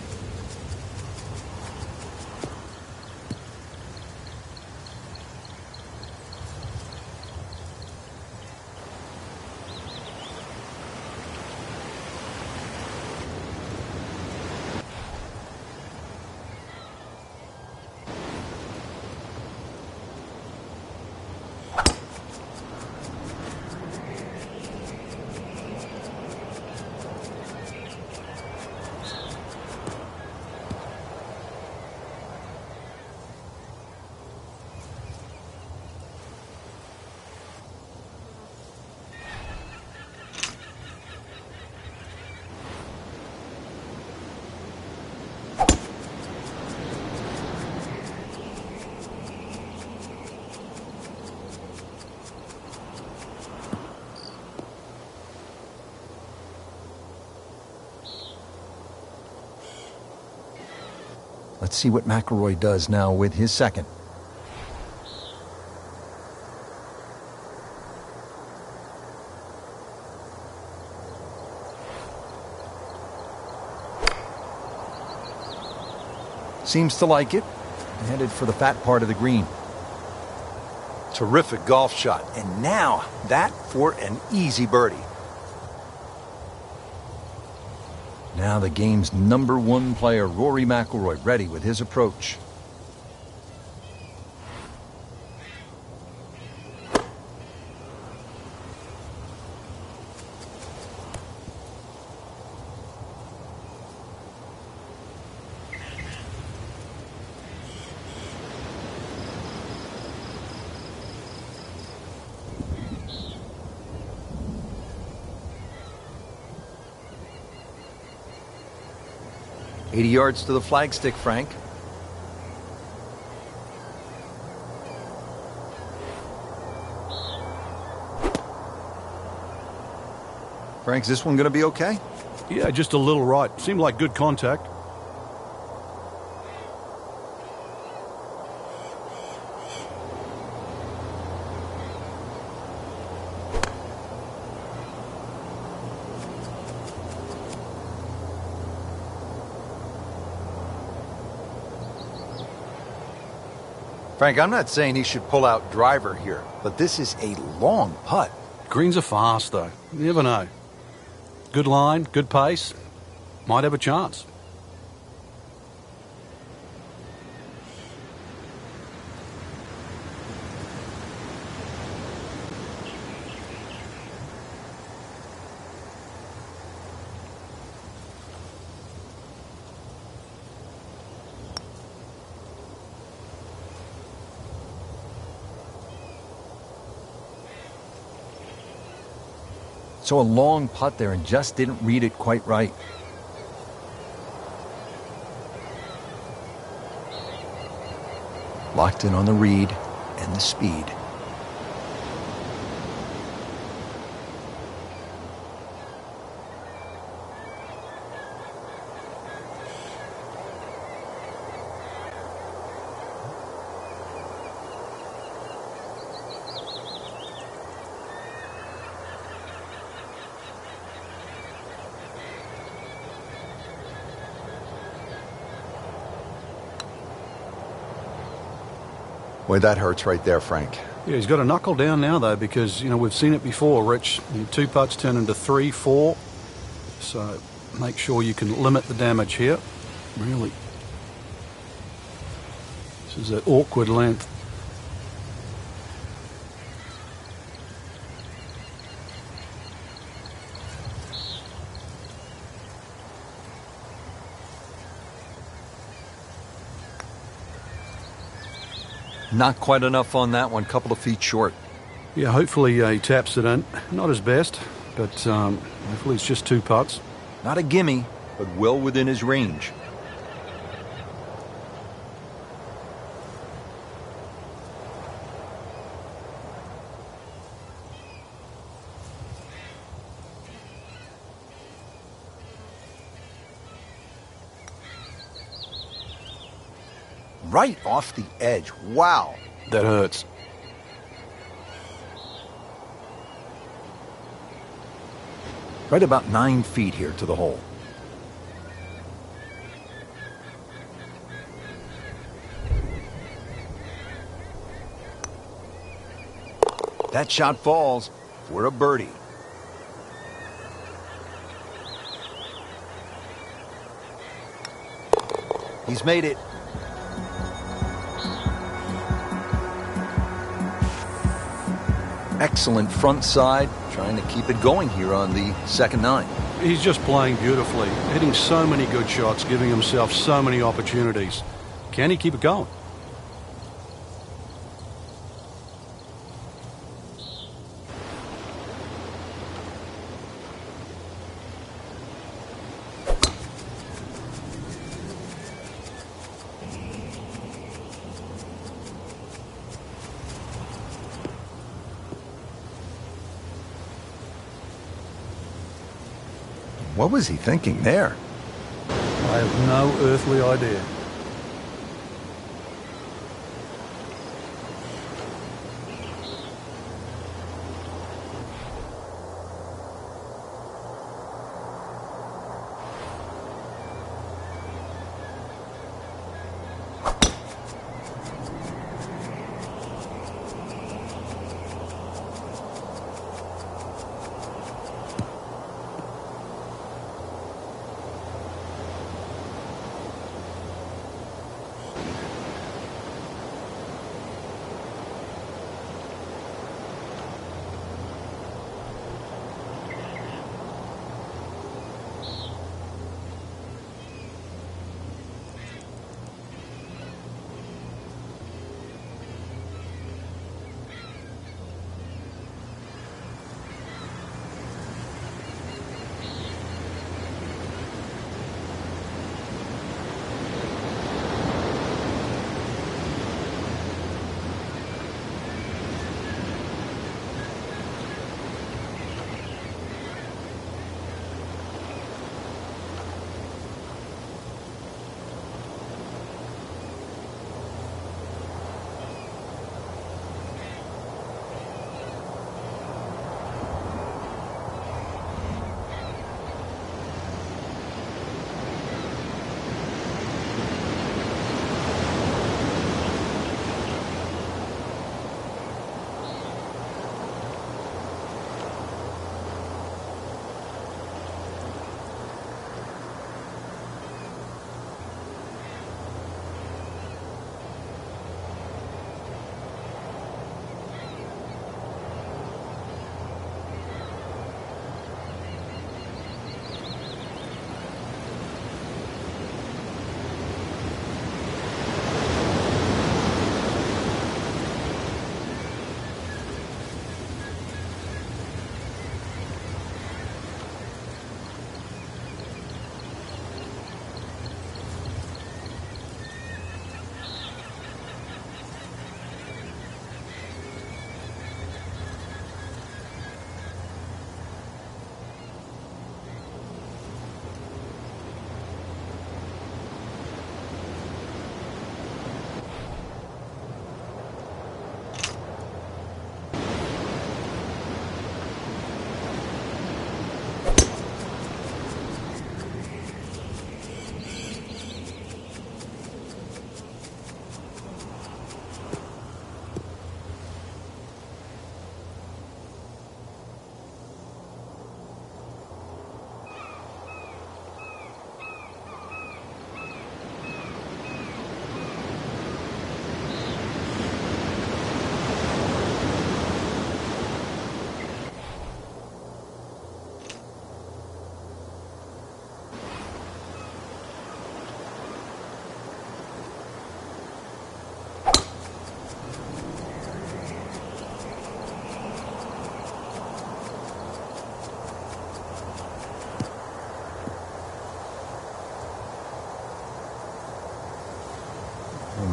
Let's see what McIlroy does now with his second. Seems to like it. Headed for the fat part of the green. Terrific golf shot. And now that for an easy birdie. Now the game's #1 player, Rory McIlroy, ready with his approach. 80 yards to the flagstick, Frank. Frank, is this one going to be okay? Yeah, just a little right. Seemed like good contact. Frank, I'm not saying he should pull out driver here, but this is a long putt. Greens are fast, though. You never know. Good line, good pace. Might have a chance. So a long putt there and just didn't read it quite right. Locked in on the read and the speed. Boy, that hurts right there, Frank. Yeah, he's got to knuckle down now, though, because, we've seen it before, Rich. 2 putts turn into 3, 4. So make sure you can limit the damage here. Really. This is an awkward length. Not quite enough on that one, couple of feet short. Yeah, hopefully he taps it in. Not his best, but hopefully it's just 2 putts. Not a gimme, but well within his range. Right off the edge. Wow. That hurts. Right about 9 feet here to the hole. That shot falls for a birdie. He's made it. Excellent front side, trying to keep it going here on the second 9. He's just playing beautifully, hitting so many good shots, giving himself so many opportunities. Can he keep it going? What was he thinking there? I have no earthly idea.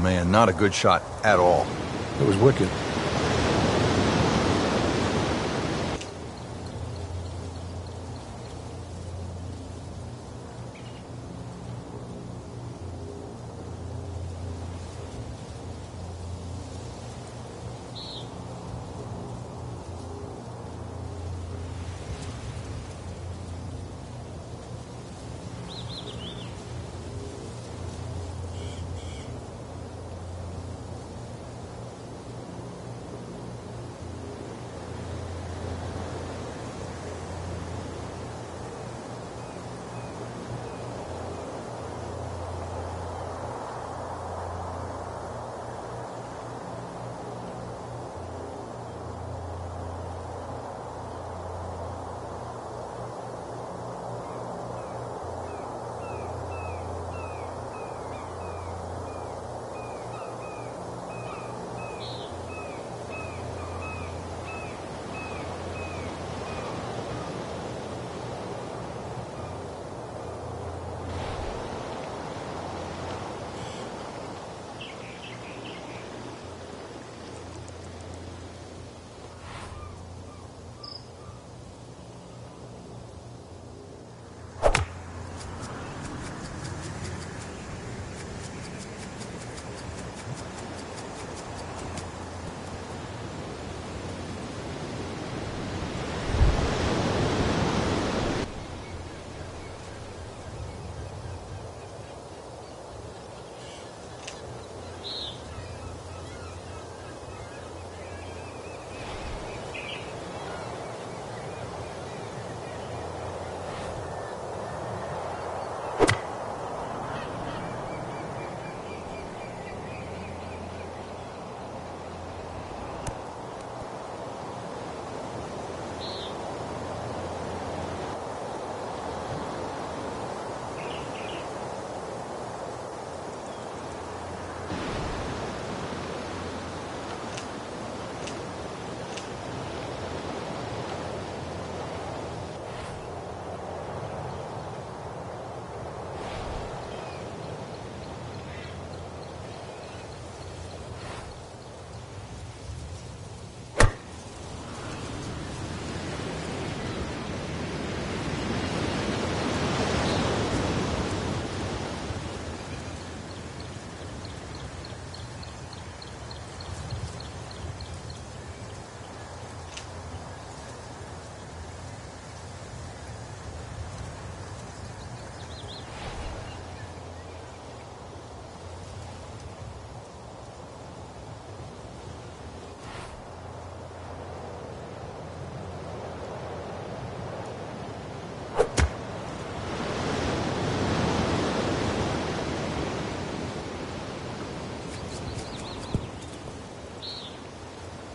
man, not a good shot at all. It was wicked.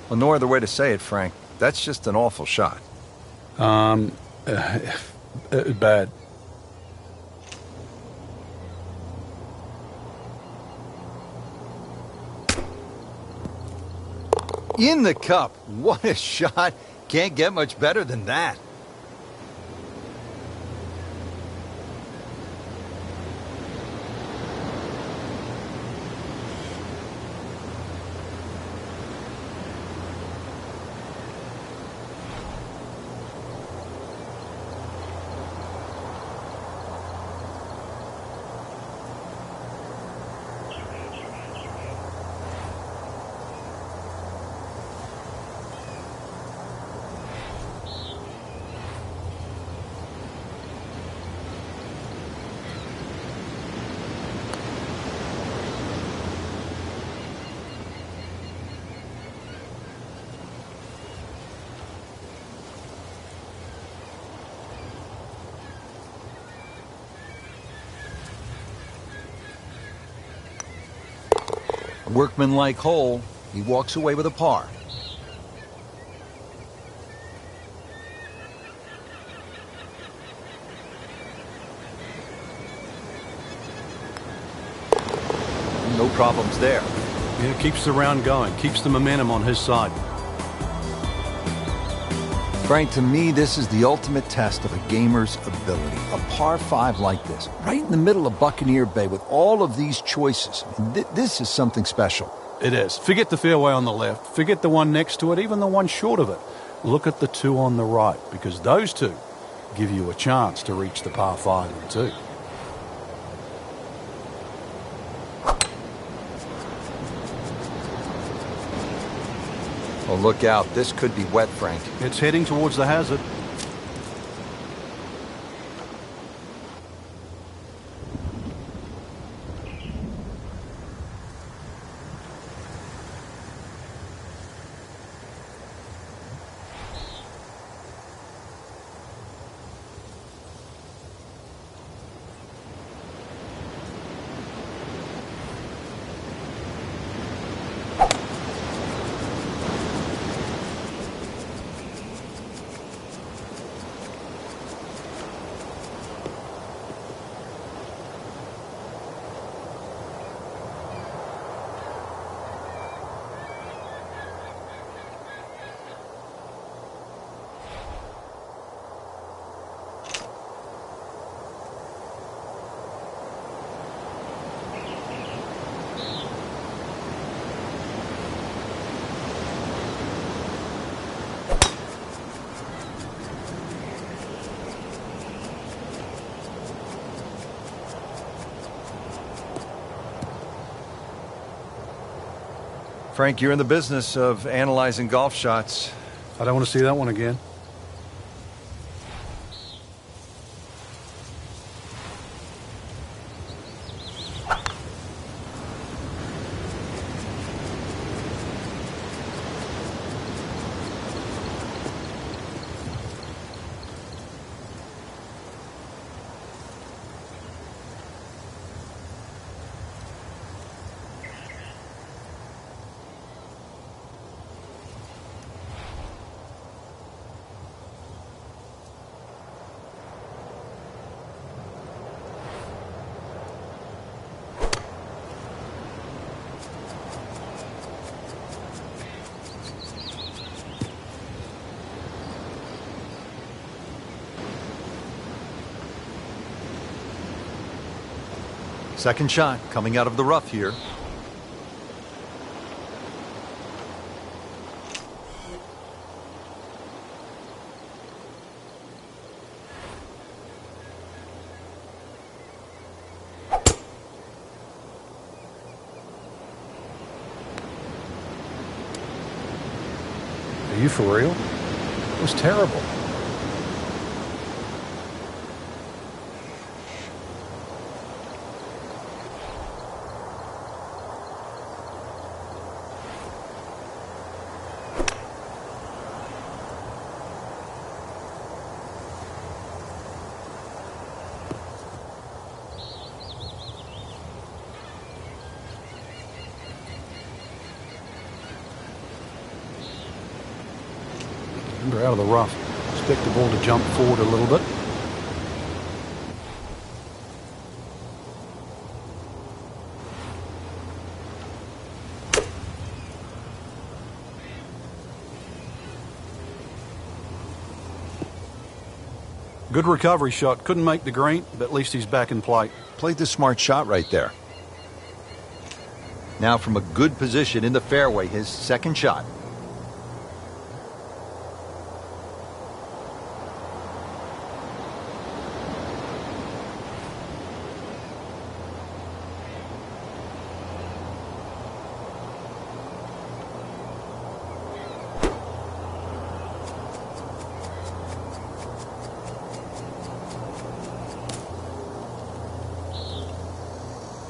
Well, no other way to say it, Frank. That's just an awful shot. Bad. In the cup. What a shot. Can't get much better than that. A workmanlike hole. He walks away with a par. No problems there. Yeah, keeps the round going, keeps the momentum on his side. Frank, to me, this is the ultimate test of a gamer's ability. A par 5 like this, right in the middle of Buccaneer Bay with all of these choices. This is something special. It is. Forget the fairway on the left. Forget the one next to it, even the one short of it. Look at the two on the right, because those two give you a chance to reach the par 5 and 2. Oh, look out. This could be wet, Frank. It's heading towards the hazard. Frank, you're in the business of analyzing golf shots. I don't want to see that one again. Second shot coming out of the rough here. Are you for real? It was terrible. Remember, out of the rough. Expect the ball to jump forward a little bit. Good recovery shot. Couldn't make the green, but at least he's back in play. Played the smart shot right there. Now from a good position in the fairway, his second shot.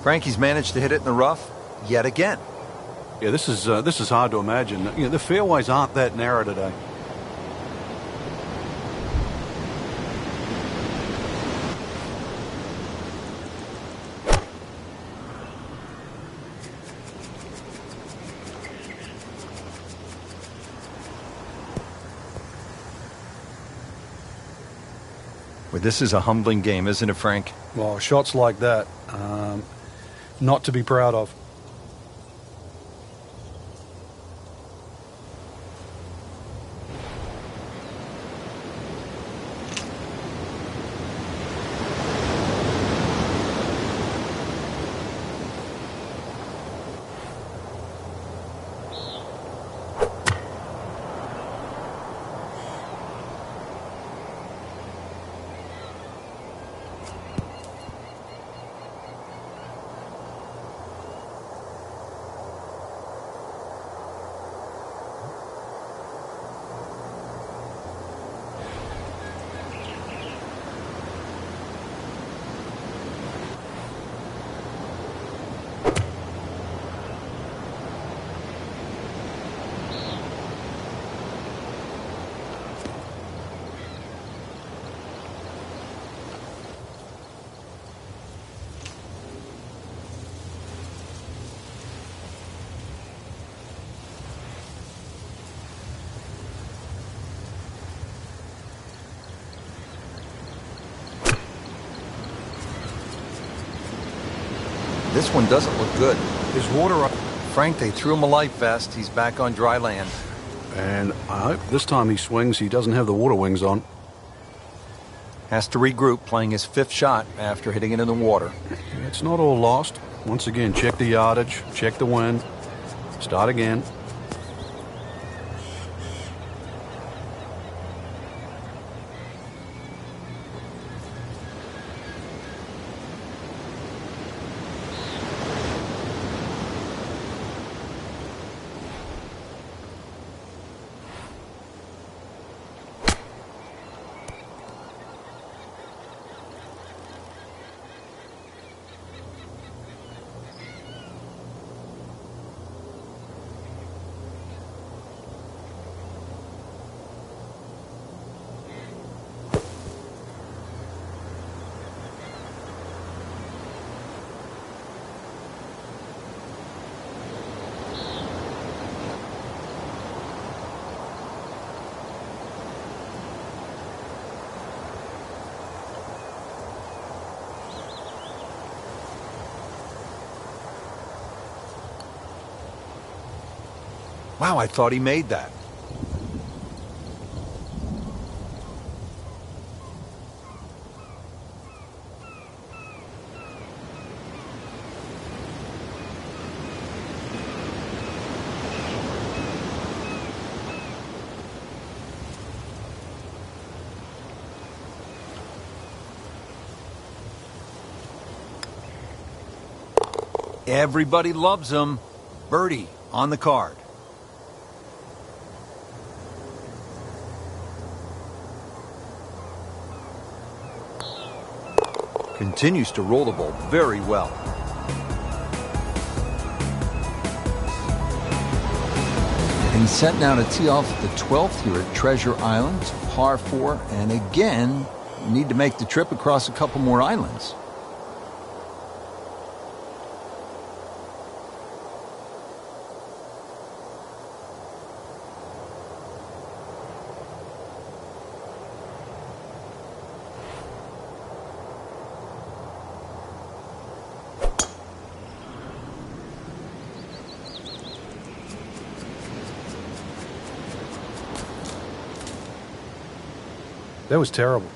Frankie's managed to hit it in the rough yet again. Yeah, this is hard to imagine. You know, the fairways aren't that narrow today. Well, this is a humbling game, isn't it, Frank? Well, shots like that, not to be proud of. This one doesn't look good. There's water up. Frank, they threw him a life vest. He's back on dry land. And I hope this time he swings, he doesn't have the water wings on. Has to regroup, playing his 5th shot after hitting it in the water. It's not all lost. Once again, check the yardage, check the wind, start again. Wow, I thought he made that. Everybody loves him. Birdie on the card. Continues to roll the ball very well. And he's set now to tee off at the 12th here at Treasure Island. It's a par 4, and again, you need to make the trip across a couple more islands. That was terrible.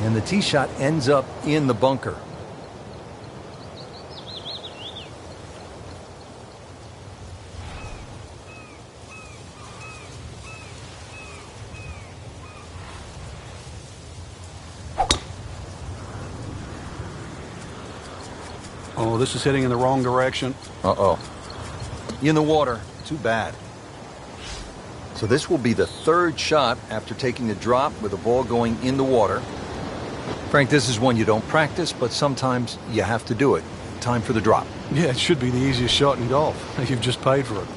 And the tee shot ends up in the bunker. Oh, this is heading in the wrong direction. Uh-oh. In the water. Too bad. So this will be the 3rd shot after taking the drop with the ball going in the water. Frank, this is one you don't practice, but sometimes you have to do it. Time for the drop. Yeah, it should be the easiest shot in golf. You've just paid for it.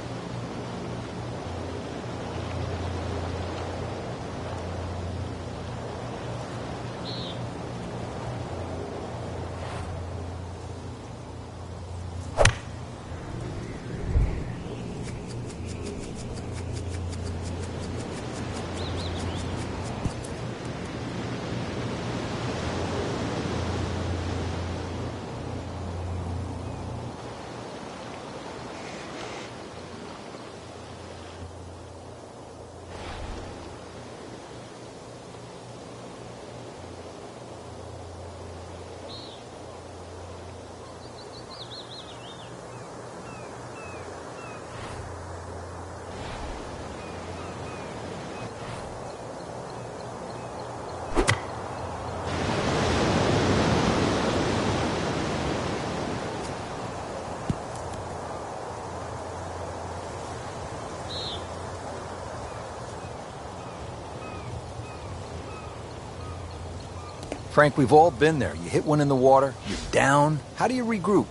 Frank, we've all been there. You hit one in the water, you're down. How do you regroup?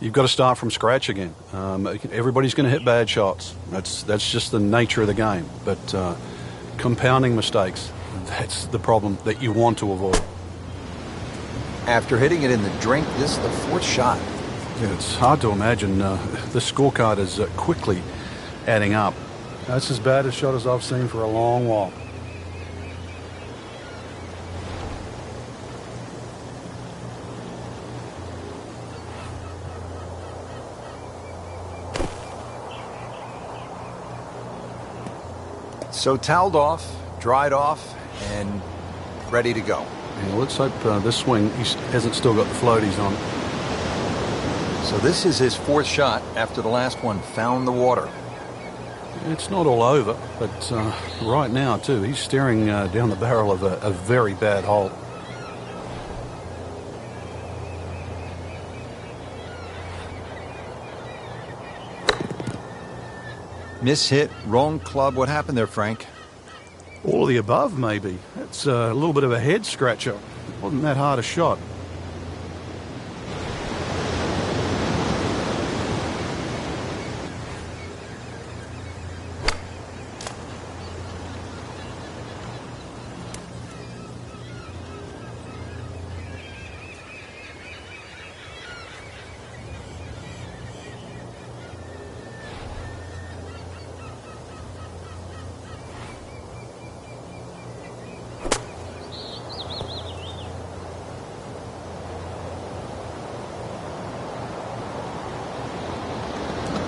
You've got to start from scratch again. Everybody's going to hit bad shots. That's just the nature of the game. But compounding mistakes, that's the problem that you want to avoid. After hitting it in the drink, this is the fourth shot. Yeah, it's hard to imagine. The scorecard is quickly adding up. That's as bad a shot as I've seen for a long while. So toweled off, dried off, and ready to go. Yeah, let's hope this swing he hasn't still got the floaties on. So this is his fourth shot after the last one found the water. It's not all over, but right now, too, he's staring down the barrel of a very bad hole. Mishit, wrong club. What happened there, Frank? All of the above, maybe. It's a little bit of a head scratcher. It wasn't that hard a shot.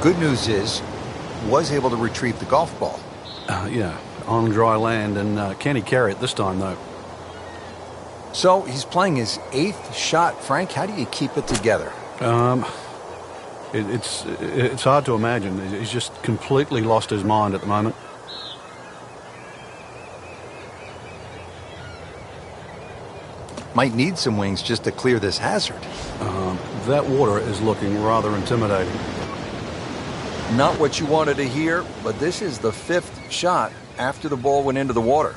Good news is, was able to retrieve the golf ball. Yeah, on dry land, and can he carry it this time, though? So he's playing his eighth shot. Frank, how do you keep it together? It's hard to imagine. He's just completely lost his mind at the moment. Might need some wings just to clear this hazard. That water is looking rather intimidating. Not what you wanted to hear, but this is the fifth shot after the ball went into the water.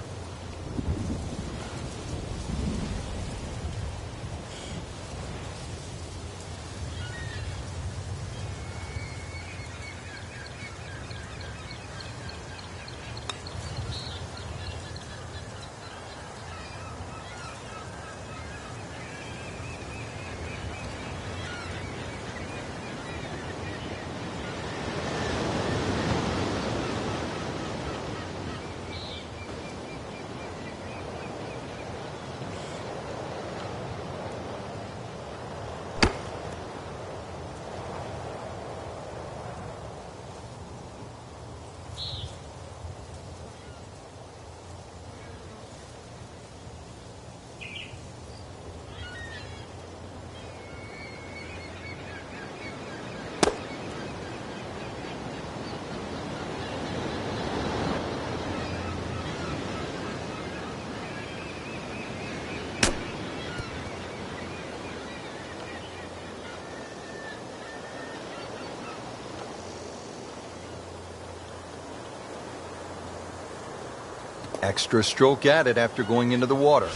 Extra stroke added after going into the water.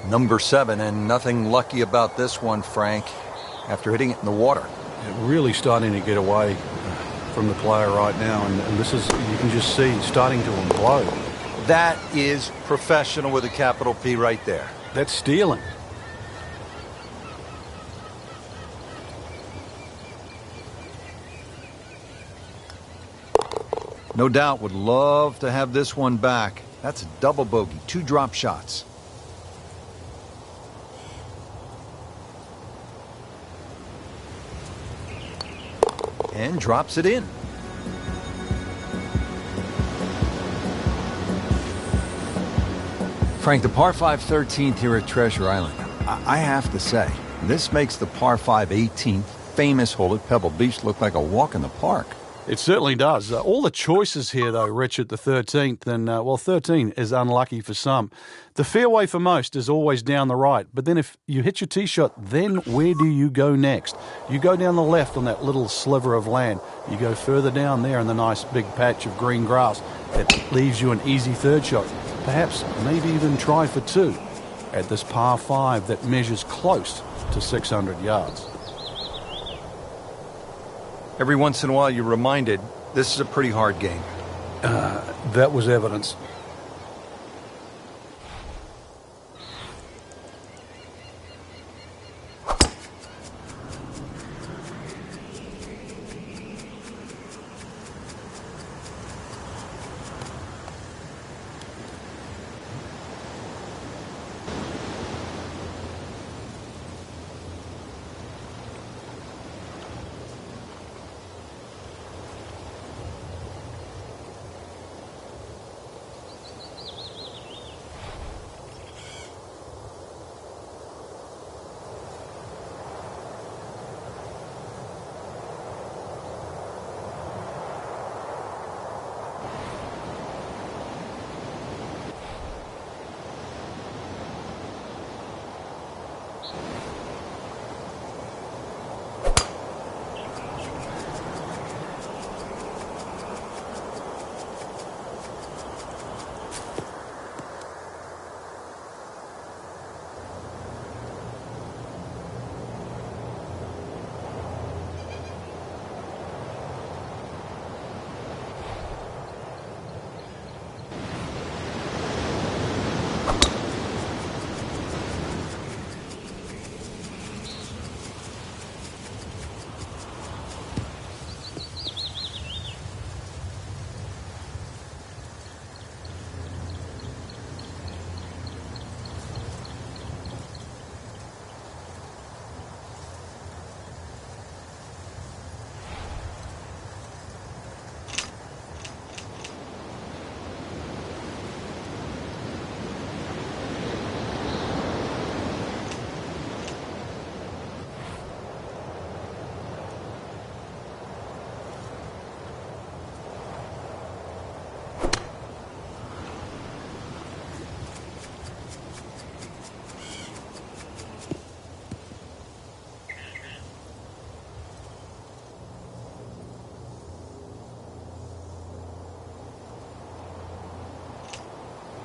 Number 7, and nothing lucky about this one, Frank, after hitting it in the water. Really starting to get away from the player right now, and this is, you can just see, starting to implode. That is professional with a capital P right there. That's stealing. No doubt would love to have this one back. That's a double bogey, 2 drop shots. And drops it in. Frank, the par 5 13th here at Treasure Island. I have to say, this makes the par 5 18th famous hole at Pebble Beach look like a walk in the park. It certainly does. All the choices here, though, Rich, at the 13th, and, 13 is unlucky for some. The fairway for most is always down the right, but then if you hit your tee shot, then where do you go next? You go down the left on that little sliver of land. You go further down there in the nice big patch of green grass. It leaves you an easy third shot. Perhaps, maybe even try for 2. at this par 5 that measures close to 600 yards. Every once in a while you're reminded this is a pretty hard game. That was evidence.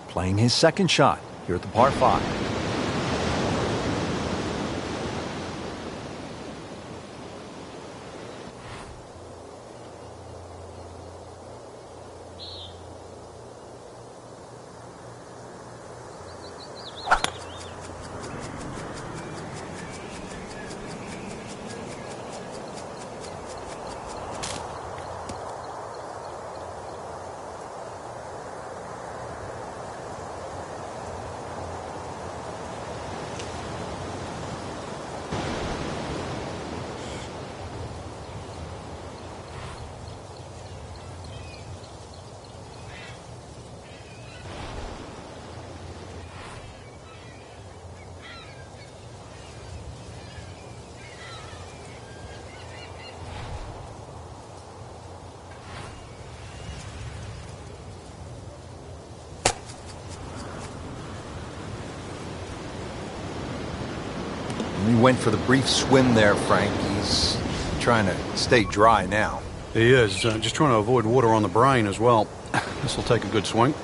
Playing his second shot here at the par 5. He went for the brief swim there, Frank. He's trying to stay dry now. He is, just trying to avoid water on the brain as well. This will take a good swing.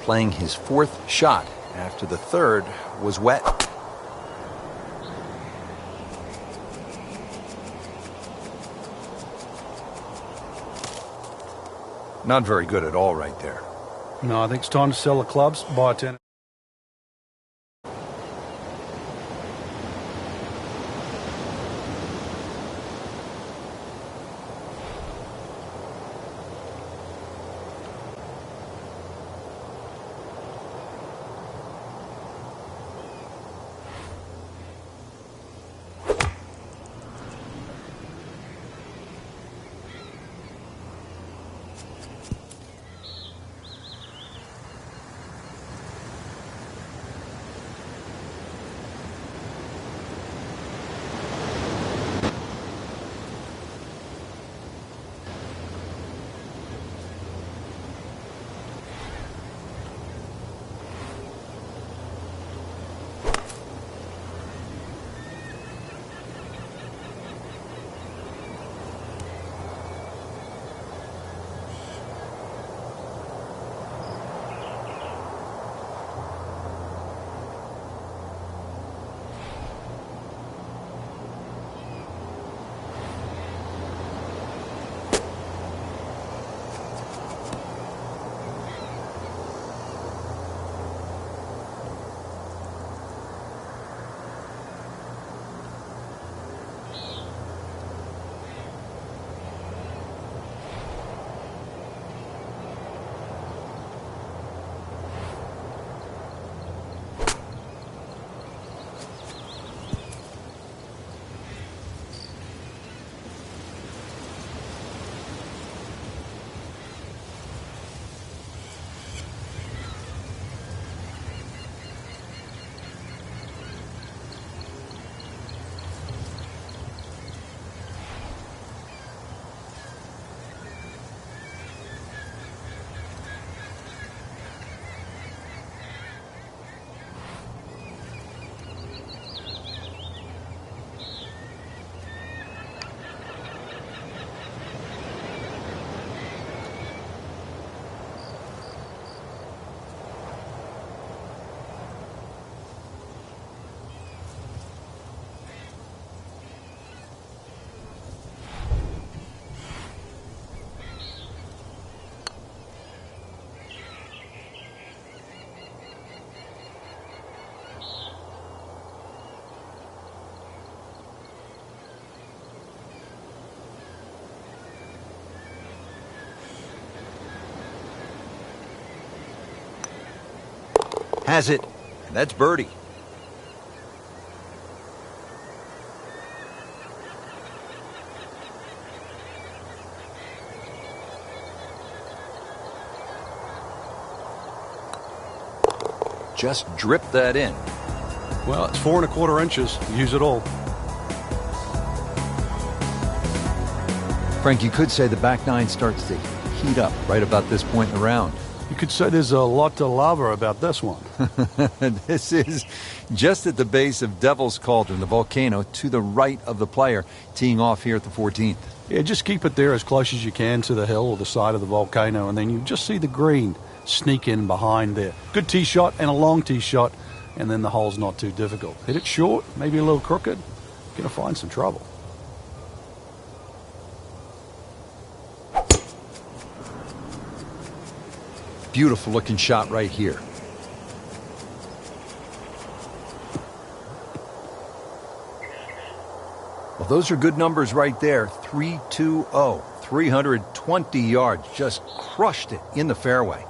Playing his 4th shot after the 3rd was wet. Not very good at all right there. No, I think it's time to sell the clubs, buy a 10. Has it. And that's birdie. Just drip that in. Well, it's 4 1/4 inches. Use it all. Frank, you could say the back nine starts to heat up right about this point in the round. You could say there's a lot to love about this one. This is just at the base of Devil's Cauldron, the volcano, to the right of the player, teeing off here at the 14th. Yeah, just keep it there as close as you can to the hill or the side of the volcano, and then you just see the green sneak in behind there. Good tee shot and a long tee shot, and then the hole's not too difficult. Hit it short, maybe a little crooked, you're going to find some trouble. Beautiful looking shot right here. Well, those are good numbers right there. 320, 320 yards. Just crushed it in the fairway.